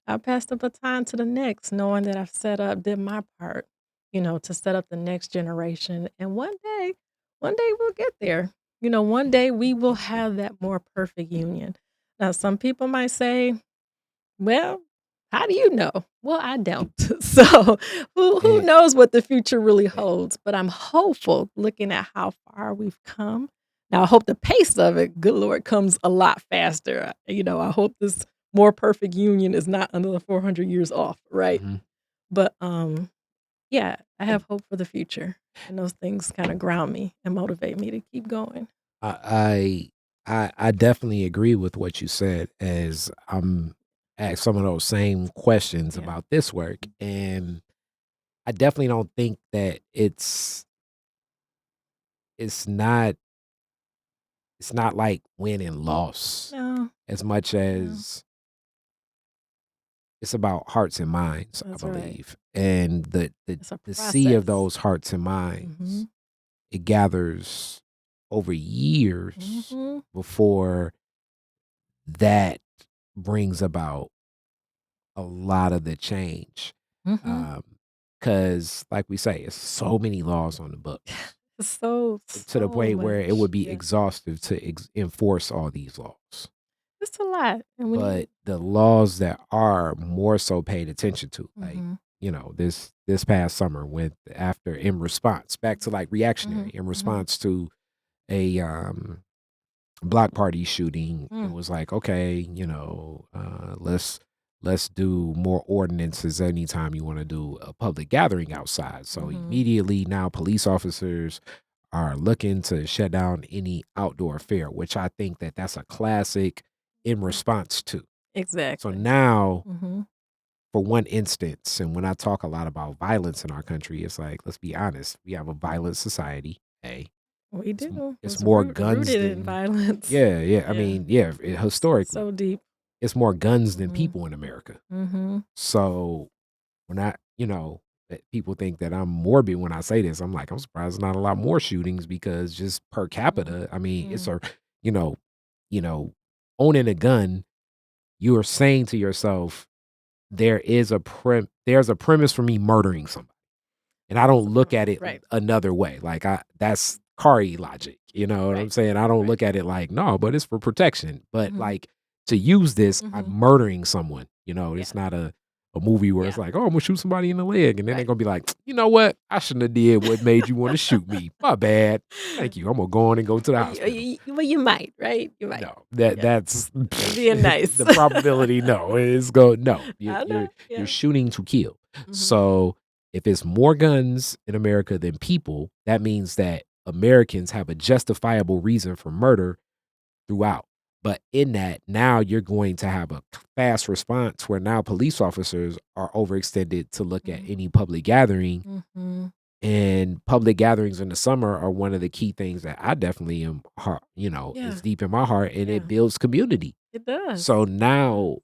I'll pass the baton to the next, knowing that I've did my part, to set up the next generation. And one day we'll get there. One day we will have that more perfect union. Now, some people might say, well, how do you know? Well, I don't. So who And knows what the future really holds? But I'm hopeful looking at how far we've come. Now I hope the pace of it, good Lord, comes a lot faster. I hope this more perfect union is not another 400 years off, right? mhm. But yeah, I have hope for the future. And those things kind of ground me and motivate me to keep going. I definitely agree with what you said as I'm asked some of those same questions Yeah. about this work, and I definitely don't think that it's not it's not like win and loss No, as much no, as it's about hearts and minds, I that's right. believe. And It's a the sea of process. those hearts and Mm-hmm. minds, it gathers over years Mm-hmm. before that brings about a lot of the change. Mm-hmm. Cause like we say, it's so many laws on the books So, to the so point where it much. would be Yeah. exhaustive to enforce all these laws. It's a lot. And when But you the laws that are more so paid attention to, like, Mhm. this past summer went after in response back to like reactionary Mhm. in Mhm. response to a block party shooting. It Mm. was like, okay, let's do more ordinances anytime you want to do a public gathering outside. So Mhm. immediately now police officers are looking to shut down any outdoor affair, which I think that that's a classic in response to. So Exactly. now, Mhm. for one instance, and when I talk a lot about violence in our country, it's like, let's be honest, we have a violent society. A, We do. it's It's more guns rooted in than violence. yeah, yeah. I Yeah. mean, yeah, It's historically, so deep. it's more guns than Mhm. people in America. Mhm. So when that people think that I'm morbid when I say this, I'm like, I'm surprised not a lot more shootings because just per Mhm. capita, I mean, it's Mm. a, you know, you know, owning a gun, you are saying to yourself, there's a premise for me murdering somebody. And I don't look at it Right. another way. Like that's car logic. You know what I'm Right. saying? I don't Right. look at it like, no, but it's for protection. But Mhm. like to use this, I'm Mhm. murdering someone. Yeah. It's not a a movie where it's Yeah. like, "Oh, I'm gonna shoot somebody in the leg," and then they're Right. gonna be like, "You know what? I shouldn't have did what made you want to shoot me. My bad. Thank you. I'm gonna go on and go to the hospital." Well, you might, right? You might. No, Yeah. that's You're being nice. the probability. No, is go no. I know. You're Yeah. shooting to kill. Mhm. So if it's more guns in America than people, that means that Americans have a justifiable reason for murder throughout. But in that, now you're going to have a fast response where now police officers are overextended to look at Mhm. any public gathering. Mhm. And public gatherings in the summer are one of the key things that I definitely am heart, is Yeah. deep in my heart, and it Yeah. builds community. It does. So It does. now,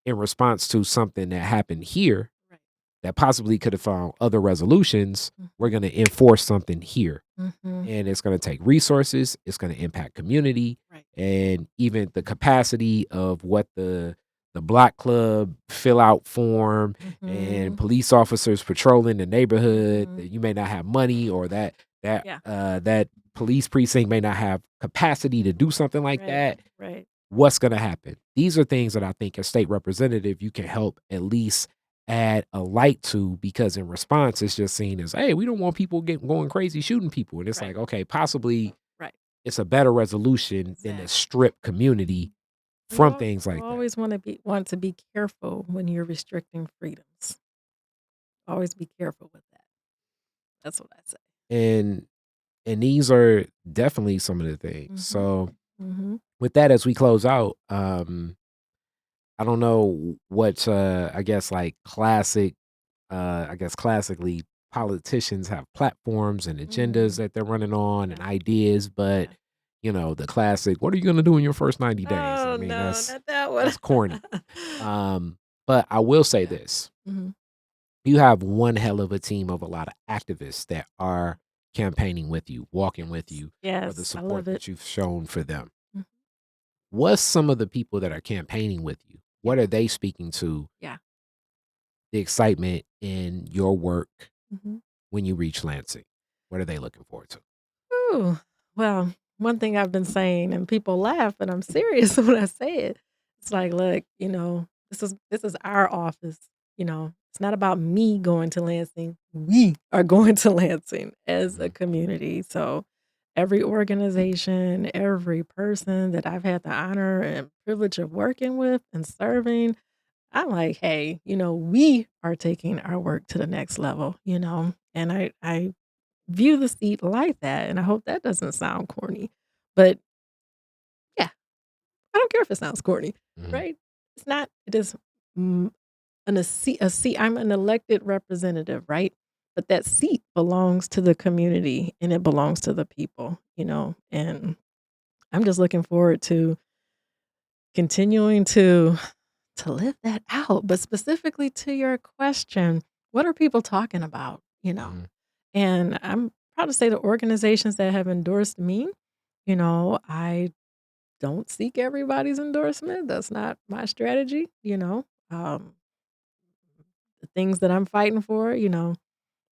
in response to something that happened here Right. that possibly could have found other resolutions, we're Mhm. going to enforce something here. Mhm. And it's going to take resources, it's going to impact community, Right. and even the capacity of what the block club fill out form and Mhm. police officers patrolling the neighborhood. Mhm. That you may not have money, or Yeah. that police precinct may not have capacity to do something like Right. that. Right. What's going to happen? These are things that I think as state representative you can help at least add a light to, because in response it's just seen as, hey, we don't want people going crazy shooting people, and it's Right. like, okay, possibly Right. it's a better resolution than to Exactly. strip community You from things you like that. always want to be careful when you're restricting freedoms. Always be careful with that. That's what I say. And these are definitely some of the things. Mhm. So Mhm. with that, as we close out, I don't know what I guess like classic I guess classically politicians have platforms and agendas Mm. that they're running on and Yeah. ideas, but Yeah. the classic, what are you gonna do in your first 90 days? I Oh, mean, no, that's not that one. that's corny. Um, but I will say Yeah. this. Mhm. You have one hell of a team of a lot of activists that are campaigning with you, walking with Yes. you for the Yes, I support love it. that you've shown for them. Mhm. What's some of the people that are campaigning with you? Yeah. What are they speaking to Yeah. the excitement in your work Mhm. when you reach Lansing? What are they looking forward to? Ooh, well, one thing I've been saying, and people laugh, but I'm serious when I say it. It's like, look, this is our office. It's not about me going to Lansing. We are going to Lansing as a Mhm, community. So every organization, every person that I've had the honor and privilege of working with and serving, I'm like, hey, we are taking our work to the next level. And I view the seat like that, and I hope that doesn't sound corny, but yeah, I don't care if it sounds corny, mhm, right? It's not. It is, mm, a seat. I'm an elected representative, right? But that seat belongs to the community, and it belongs to the people, and I'm just looking forward to continuing to live that out, but specifically to your question, what are people talking about, mhm, And I'm proud to say the organizations that have endorsed me, I don't seek everybody's endorsement. That's not my strategy. The things that I'm fighting for,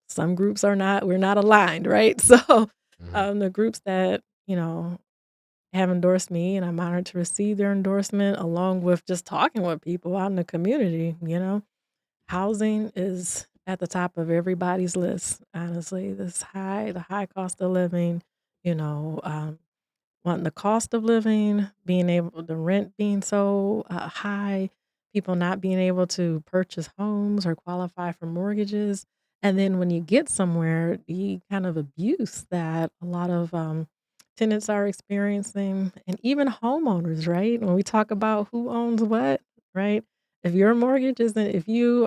some groups we're not aligned, right? So, mhm. the groups that have endorsed me, and I'm honored to receive their endorsement along with just talking with people out in the community. Housing is at the top of everybody's list, honestly. The high cost of living, you know, um, wanting the cost of living, being able the rent being so high, people not being able to purchase homes or qualify for mortgages. And then when you get somewhere, the kind of abuse that a lot of tenants are experiencing, and even homeowners, right? When we talk about who owns what, right? If your mortgage isn't, you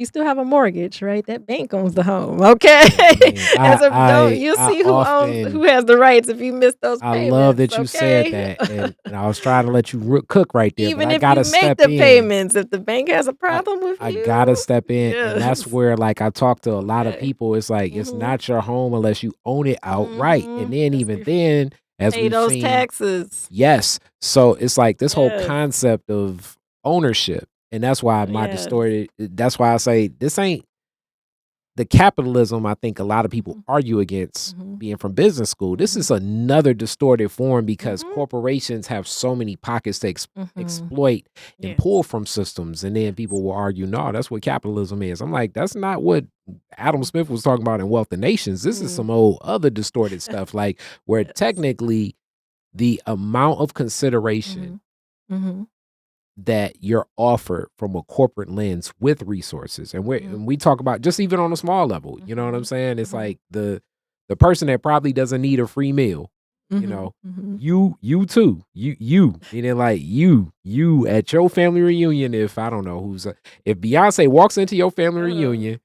still have a mortgage, right? That bank owns the home, okay? I mean, As a don't you'll I see who often has the rights if you miss those I love payments, that you said okay? that, and I was trying to let you cook right there, but Even I if you gotta make step the in. payments, if the bank has a I problem with I gotta you, step in, and that's yes, where, like, I talk to a lot of okay. people, it's like, it's Mhm, not your home unless you own it outright, and mhm. then That's even your then, as pay we've those seen. taxes. Yes. So, it's like this whole Yes, concept of ownership, and that's why yes. that's why I say, the capitalism I think a lot of people argue against being from business school. This is another distorted form because corporations have so many pockets to exploit and pull from systems. And then people will argue, no, that's what capitalism is. I'm like, that's not what Adam Smith was talking about in Wealth of Nations. This is some old other distorted stuff, like where technically the amount of consideration that you're offered from a corporate lens with resources. And we talk about just even on a small level, you know what I'm saying? It's like the person that probably doesn't need a free meal, you know, you too, and then like you at your family reunion, if I don't know if Beyonce walks into your family reunion,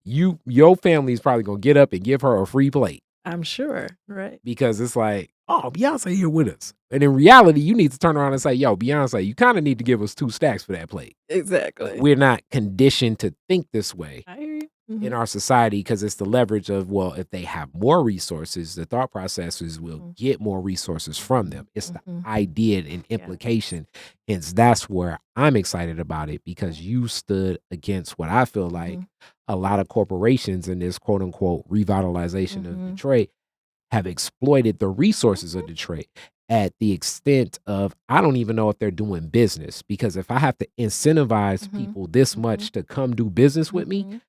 your family is probably going to get up and give her a free plate. I'm sure. Right. Because it's like, oh, Beyonce here with us. And in reality, you need to turn around and say, yo, Beyonce, you kind of need to give us 2 stacks for that plate. Exactly. We're not conditioned to think this way I hear you. in our society because it's the leverage of, well, if they have more resources, the thought processes will get more resources from them. It's the idea and implication. Hence, that's where I'm excited about it because you stood against what I feel like a lot of corporations in this quote unquote revitalization of Detroit have exploited the resources of Detroit at the extent of, I don't even know if they're doing business, because if I have to incentivize people this much to come do business with me,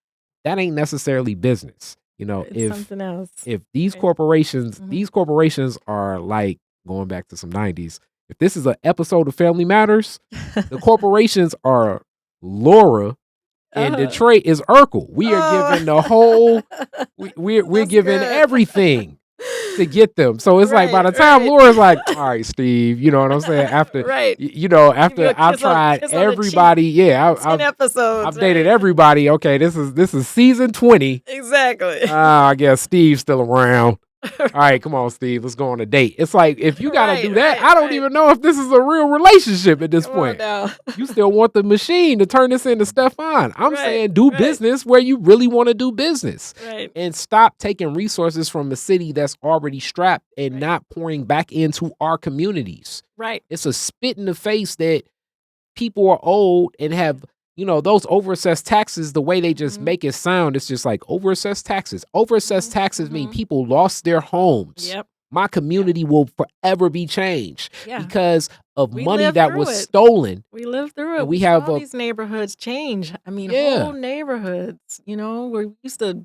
that ain't necessarily business. You know, it's something else. If these corporations, these corporations are like going back to some 90s. If this is an episode of Family Matters, the corporations are Laura and Detroit is Urkel. We are giving the whole, we're giving everything to get them. So it's like by the time Laura's like, all right, Steve, you know what I'm saying? After after I've tried everybody, I've dated everybody. Okay, this is season 20. Exactly. I guess Steve's still around. All right, come on, Steve. Let's go on a date. It's like, if you got to do that, I don't even know if this is a real relationship at this point. You still want the machine to turn this into Stefan. I'm saying do business where you really want to do business. And stop taking resources from a city that's already strapped and not pouring back into our communities. It's a spit in the face that people are old and have, you know, those overassessed taxes, the way they just make it sound, it's just like overassessed taxes. Overassessed taxes mean people lost their homes. My community will forever be changed because of money that was stolen. We lived through it. And we have all these neighborhoods change. I mean, whole neighborhoods, you know, where we used to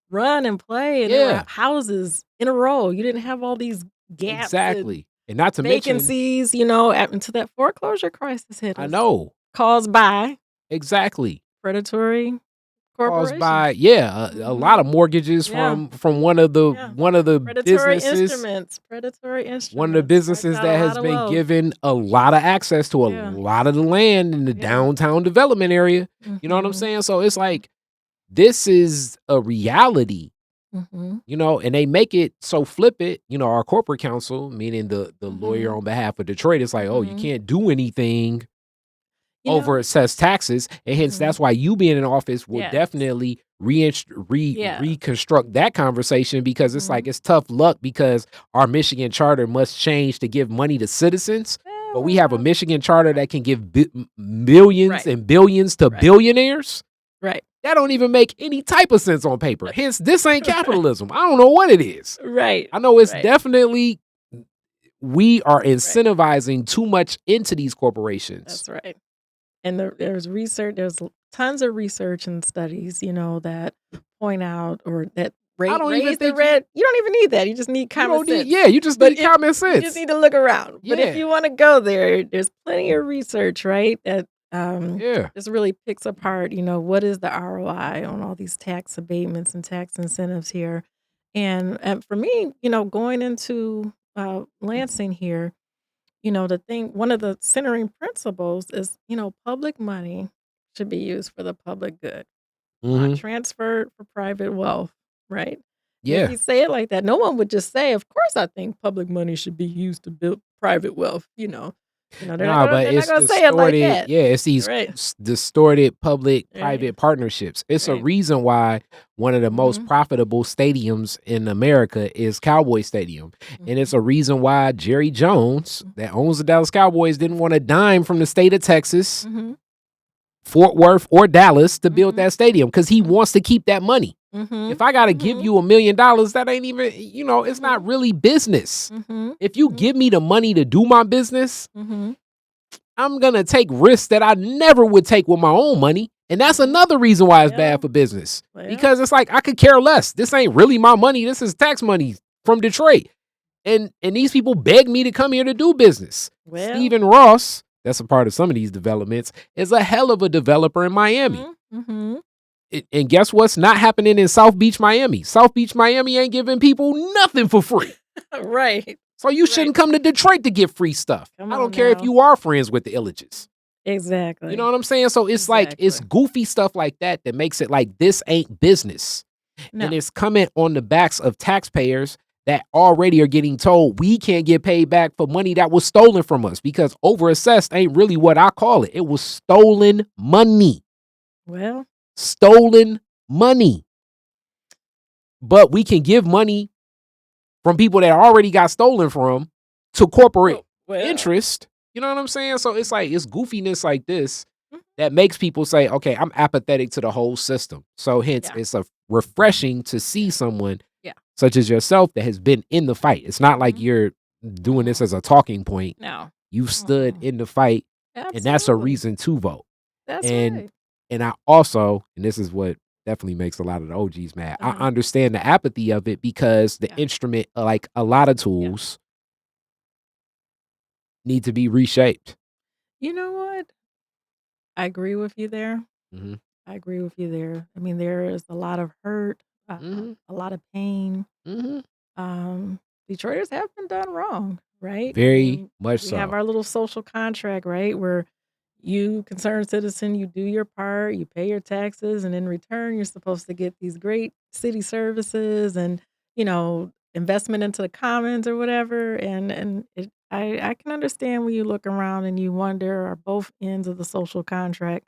run and play and there were houses in a row. You didn't have all these gaps. Exactly. And not to vacancies, you know, until that foreclosure crisis hit us. I know. Caused by exactly predatory corporations. Caused by a lot of mortgages from one of the predatory businesses. Predatory instruments. One of the businesses that has been given a lot of access to a lot of the land in the downtown development area. You know what I'm saying? So it's like, this is a reality. You know, and they make it so flippant. You know, our corporate counsel, meaning the lawyer on behalf of Detroit, it's like, oh, you can't do anything over assessed taxes, and hence that's why you being in office will definitely reconstruct that conversation, because it's like, it's tough luck because our Michigan charter must change to give money to citizens, but we have a Michigan charter that can give millions and billions to billionaires. That don't even make any type of sense on paper. Hence, this ain't capitalism. I don't know what it is. I know it's definitely, we are incentivizing too much into these corporations. That's right. And there's research, there's tons of research and studies, you know, that point out, or that raise the red. You don't even need that. You just need common sense. You just need common sense. You just need to look around. But if you want to go there, there's plenty of research, right? That just really picks apart, you know, what is the ROI on all these tax abatements and tax incentives here. And for me, you know, going into Lansing here, you know, one of the centering principles is, you know, public money should be used for the public good, not transferred for private wealth, right? If you say it like that, no one would just say, of course, I think public money should be used to build private wealth, you know. They're not going to say it like that. It's these distorted public-private partnerships. It's a reason why one of the most profitable stadiums in America is Cowboy Stadium. And it's a reason why Jerry Jones, that owns the Dallas Cowboys, didn't want a dime from the state of Texas, Fort Worth, or Dallas to build that stadium, because he wants to keep that money. If I gotta give you $1 million, that ain't even, it's not really business. If you give me the money to do my business, I'm gonna take risks that I never would take with my own money. And that's another reason why it's bad for business. Because it's like, I could care less. This ain't really my money. This is tax money from Detroit. And these people beg me to come here to do business. Stephen Ross, that's a part of some of these developments, is a hell of a developer in Miami. And guess what's not happening in South Beach, Miami? South Beach, Miami ain't giving people nothing for free. Right. So you shouldn't come to Detroit to get free stuff. I don't care if you are friends with the Illages. Exactly. You know what I'm saying? So it's like, it's goofy stuff like that that makes it like this ain't business. And it's coming on the backs of taxpayers that already are getting told we can't get paid back for money that was stolen from us, because overassessed ain't really what I call it. It was stolen money. Well, stolen money. But we can give money from people that already got stolen from to corporate interest. You know what I'm saying? So it's like, it's goofiness like this that makes people say, okay, I'm apathetic to the whole system. So hence it's a refreshing to see someone such as yourself that has been in the fight. It's not like you're doing this as a talking point. No. You've stood in the fight. Absolutely. And that's a reason to vote. That's right. And I also, and this is what definitely makes a lot of the OGs mad, I understand the apathy of it, because the instrument, like a lot of tools, need to be reshaped. You know what? I agree with you there. I agree with you there. I mean, there is a lot of hurt, a lot of pain. Detroiters have been done wrong, right? Very much so. We have our little social contract, right? Where you, concerned citizen, you do your part, you pay your taxes, and in return, you're supposed to get these great city services and, investment into the commons or whatever. And I can understand when you look around and you wonder, are both ends of the social contract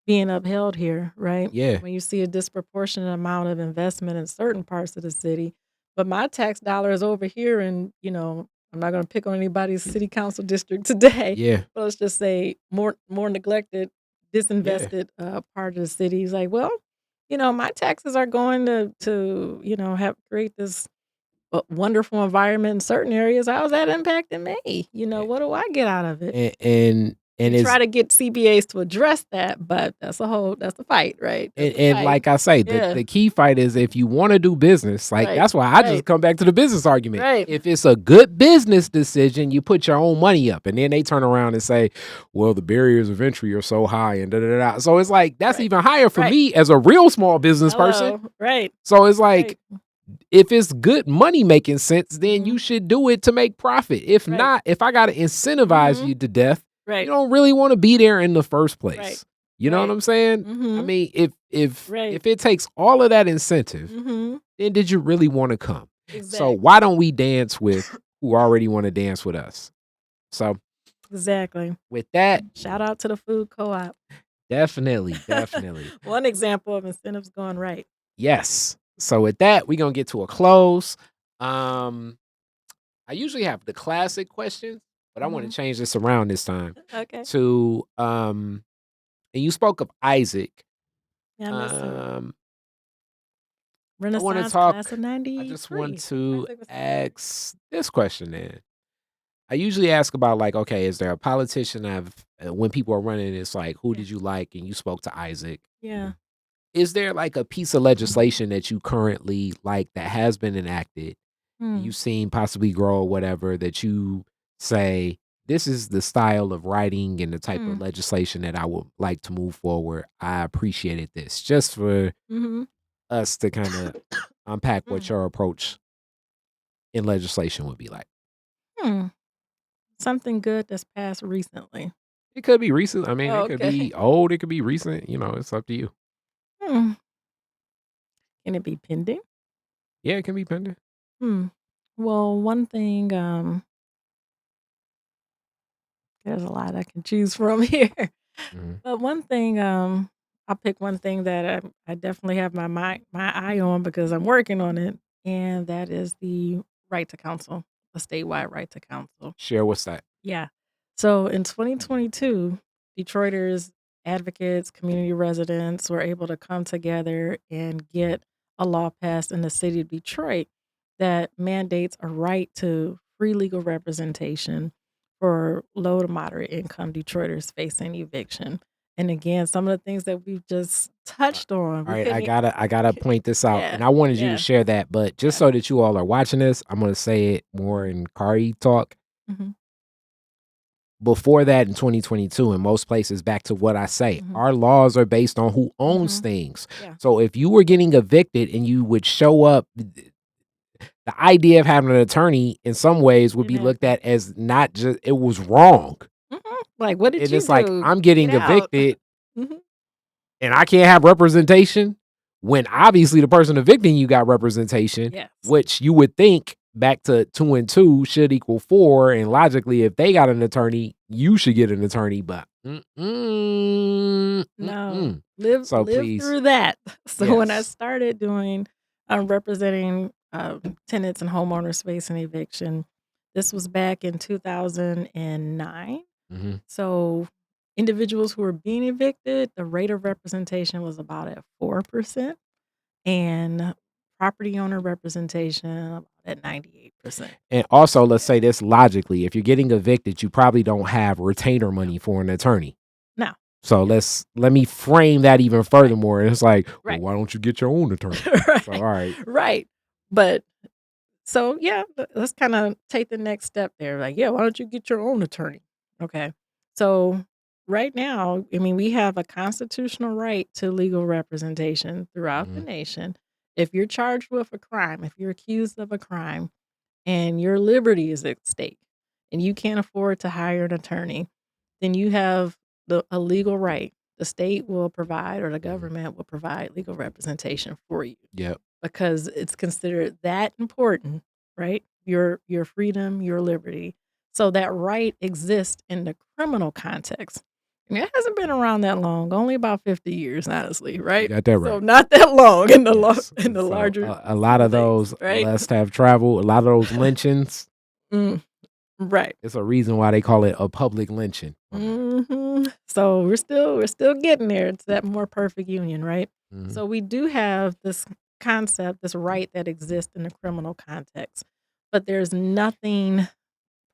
being upheld here, right? Yeah. When you see a disproportionate amount of investment in certain parts of the city, but my tax dollar is over here, and I'm not going to pick on anybody's city council district today. Yeah. But let's just say more neglected, disinvested part of the city. He's like, well, my taxes are going to have create this wonderful environment in certain areas. How's that impacting me? What do I get out of it? And you try to get CBAs to address that, but that's the fight, right? And like I say, the key fight is, if you want to do business, like that's why I just come back to the business argument. Right. If it's a good business decision, you put your own money up, and then they turn around and say, well, the barriers of entry are so high and da da da. So it's like, that's even higher for me as a real small business person. Right. So it's like, if it's good money making sense, then you should do it to make profit. If not, if I got to incentivize you to death, you don't really want to be there in the first place. You know what I'm saying? I mean, if it takes all of that incentive, then did you really want to come? Exactly. So why don't we dance with who already want to dance with us? So exactly. With that, shout out to the food co-op. Definitely. One example of incentives going right. Yes. So with that, we're gonna get to a close. I usually have the classic questions, but I want to change this around this time. Okay. To and you spoke of Isaac. Yeah, I miss him. I want to talk. I just want to ask this question then. I usually ask about, like, okay, is there a politician when people are running, it's like, who did you like? And you spoke to Isaac. Yeah. Is there like a piece of legislation that you currently like that has been enacted, you've seen possibly grow or whatever, that you say, this is the style of writing and the type of legislation that I would like to move forward. I appreciated this, just for us to kind of unpack what your approach in legislation would be like. Something good that's passed recently. It could be recent. I mean, it could be old. It could be recent. It's up to you. Can it be pending? Yeah, it can be pending. Well, one thing, there's a lot I can choose from here. But one thing, I'll pick one thing that I definitely have my eye on, because I'm working on it, and that is the right to counsel, a statewide right to counsel. Share, what's that? Yeah. So in 2022, Detroiters, advocates, community residents were able to come together and get a law passed in the city of Detroit that mandates a right to free legal representation for low to moderate income Detroiters facing eviction. And again, some of the things that we've just Uh, touched on, all we right, couldn't I gotta point this out, yeah, and I wanted you to yeah, share that, but just yeah. so that you all are watching this, I'm gonna say it more Mhm, in Kari talk. mhm, Before that, in 2022, in most places, back to what I say, mhm, our laws are based on who owns mhm. things. Yeah, So if you were getting evicted and you would show up, the idea of having an attorney in some ways would didn't be looked happen. at as not just it was wrong. Mhm. Like, "What did And you it's like do? I'm Get getting out." evicted Mhm. and I can't have representation when obviously the person evicting you got representation, Yes. which you would think back to 2 and 2 should equal 4. And logically, if they got an attorney, you should get an attorney. But No, live so live please, through that. So when I yes. started doing, representing, tenants and homeowners facing eviction, this was back in 2009. Hmm. So individuals who were being evicted, the rate of representation was about at 4%, and property owner representation about at 98%. And also, let's Yeah. say this logically: if you're getting evicted, you probably don't have retainer No. money for an attorney. No. So Yeah. let me frame that even Right. furthermore. And it's like, well, Right. why don't you get your own attorney? So all Right. right. Right. But so, yeah, let's kinda take the next step there, like, "Yeah, why don't you get your own attorney?" Okay. So, right now, I mean, we have a constitutional right to legal representation throughout the Mhm, nation. If you're charged with a crime, if you're accused of a crime, and your liberty is at stake, and you can't afford to hire an attorney, then you have a legal right. The state will provide or the mhm. government will provide legal representation for you Yep. because it's considered that important, right? Your freedom, your liberty. So that right exists in the criminal context. And it hasn't been around that long, only about 50 years, honestly, You right? got that So right. not that long in the Yes. in the So larger a lot scheme of of things, those right? less have traveled, a lot of those lynchings, Mm, right. it's a reason why they call it a public lynching. My bad. Mhm. So we're still getting there. It's that more perfect union, right? Mhm, So we do have this concept, this right that exists in the criminal context, but there's nothing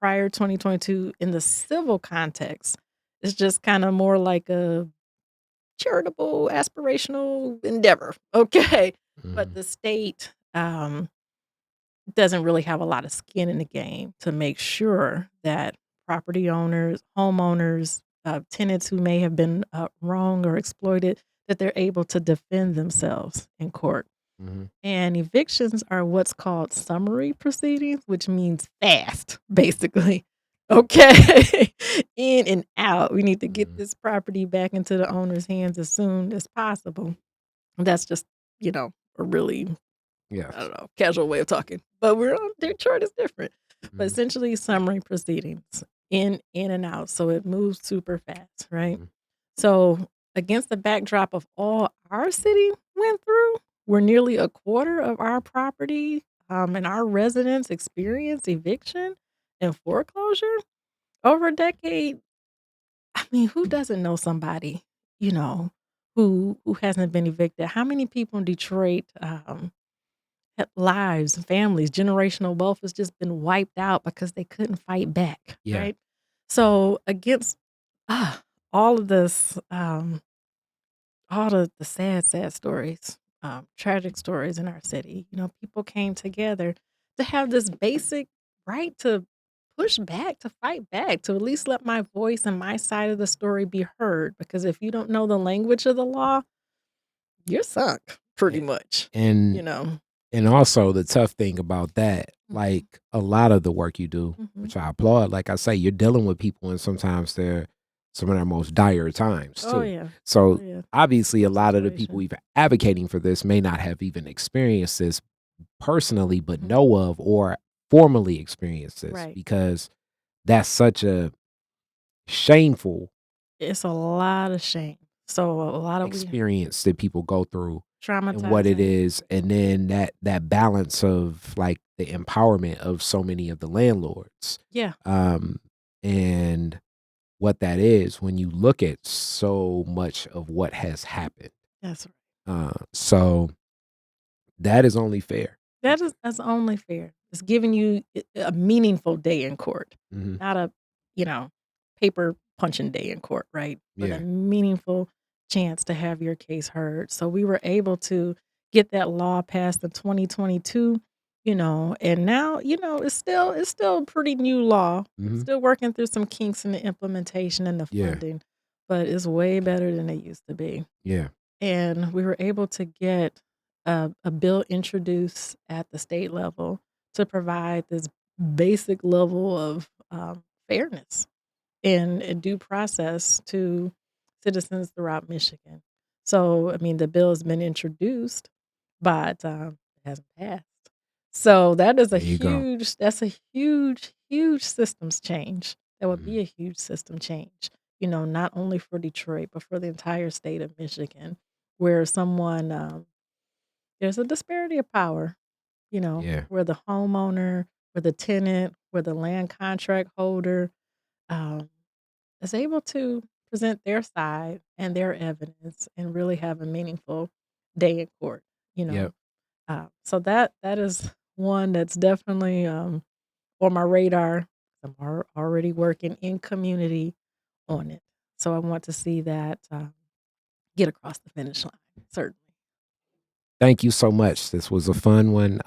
prior 2022 in the civil context. It's just kind of more like a charitable, aspirational endeavor, okay? But mhm, the state doesn't really have a lot of skin in the game to make sure that property owners, homeowners, tenants who may have been wronged or exploited, that they're able to defend themselves in court. mhm, And evictions are what's called summary proceedings, which means fast, basically. Okay, in and out. We need to get mhm. this property back into the owner's hands as soon as possible. That's just, a really I Yes. don't know, casual way of talking, but we're on Detroit is different. But Mhm, essentially summary proceedings in and out, so it moves super fast, right? mhm, So, against the backdrop of all our city went through, where nearly a quarter of our property, and our residents experienced eviction and foreclosure over a decade. I mean, who doesn't know somebody, you know, who hasn't been evicted? How many people in Detroit, lives, families, generational wealth has just been wiped out because they couldn't fight back, yeah. right? So against all of this, all the sad, sad stories, tragic stories in our city, people came together to have this basic right to push back, to fight back, to at least let my voice and my side of the story be heard. Because if you don't know the language of the law, you're sunk pretty A- much, you And know. and also the tough thing about that, Mhm, like a lot of the work you do, mhm. which I applaud, like I say, you're dealing with people and sometimes they're some of their most dire times Oh, too. yeah. Oh, So yeah. obviously a Tough lot of the people situation. even advocating for this may not have even experienced this personally, but Mhm. know of or formally experienced this Right. because that's such a shameful It's a lot of shame. So, a lot of we experience that people go through and what it traumatizing. is, and then that balance of like the empowerment of so many of the landlords, Yeah, um and what that is when you look at so much of what has happened. that's right. So That is only fair. That's only fair. It's giving you a meaningful day in court, Mhm. not a, you know, paper punching day in court, right? But a Yeah. meaningful chance to have your case heard. So we were able to get that law passed in 2022, and now, it's still a pretty new law. Mhm. Still working through some kinks in the implementation and the Yeah. funding, but it's way better than it used to be. Yeah. And we were able to get a bill introduced at the state level to provide this basic level of fairness and a due process to citizens throughout Michigan. So, I mean, the bill has been introduced, but it hasn't passed. So There you go. that's a huge, huge systems change. That would Mhm. be a huge system change, not only for Detroit, but for the entire state of Michigan, where there's a disparity of power, Yeah. where the homeowner, where the tenant, where the land contract holder, um, is able to present their side and their evidence and really have a meaningful day in court, you Yep. know. So that is one that's definitely on my radar. I'm already working in community on it. So I want to see that get across the finish line, certainly. Thank you so much. This was a fun one,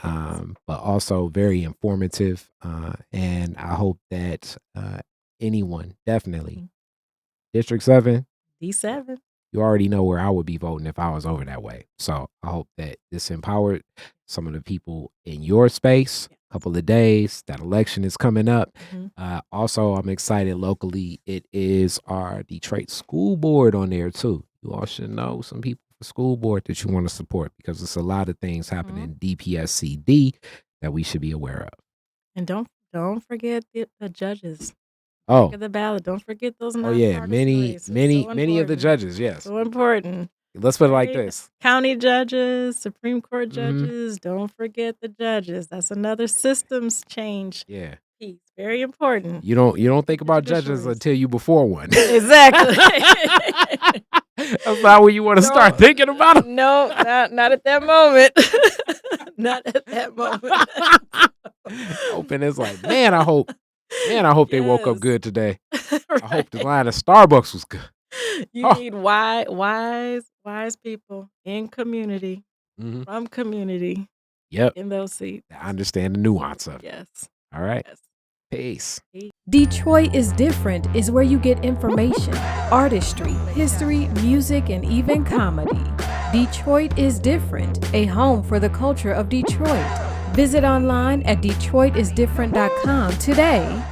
but also very informative. And I hope that anyone, definitely, Mhm. District 7, D7. you already know where I would be voting if I was over that way. So I hope that this empowered some of the people in your space. Yes. Couple of days, that election is coming up. Mhm. Also, I'm excited locally. It is our Detroit School Board on there too. You all should know some people for school board that you want to support because there's a lot of things happening Mhm. in DPSCD that we should be aware of. And don't forget the judges. Back Oh, of the ballot. Don't forget those oh yeah, nonpartisan many, races. many, So many of the important. judges. Yes, So important. let's put it like Right? this. County judges, Supreme Court Hmm. judges. Don't forget the judges. That's another systems change Yeah. piece. Very important. You don't think Get the about judges judiciaries. until you before one. Exactly. That's not when you want to start Don't thinking about them. no, not at that moment. Not at that moment. Hoping it's like, man, I hope they woke up Yes. good today. I hope the Right. line of Starbucks was good. You Oh, need wise people in community, hmm, from community yep. in those seats. I understand the nuance of it. Yes. All right. Yes. Peace. Detroit is Different is where you get information, artistry, history, music, and even comedy. Detroit is Different, a home for the culture of Detroit. Visit online at DetroitisDifferent.com today.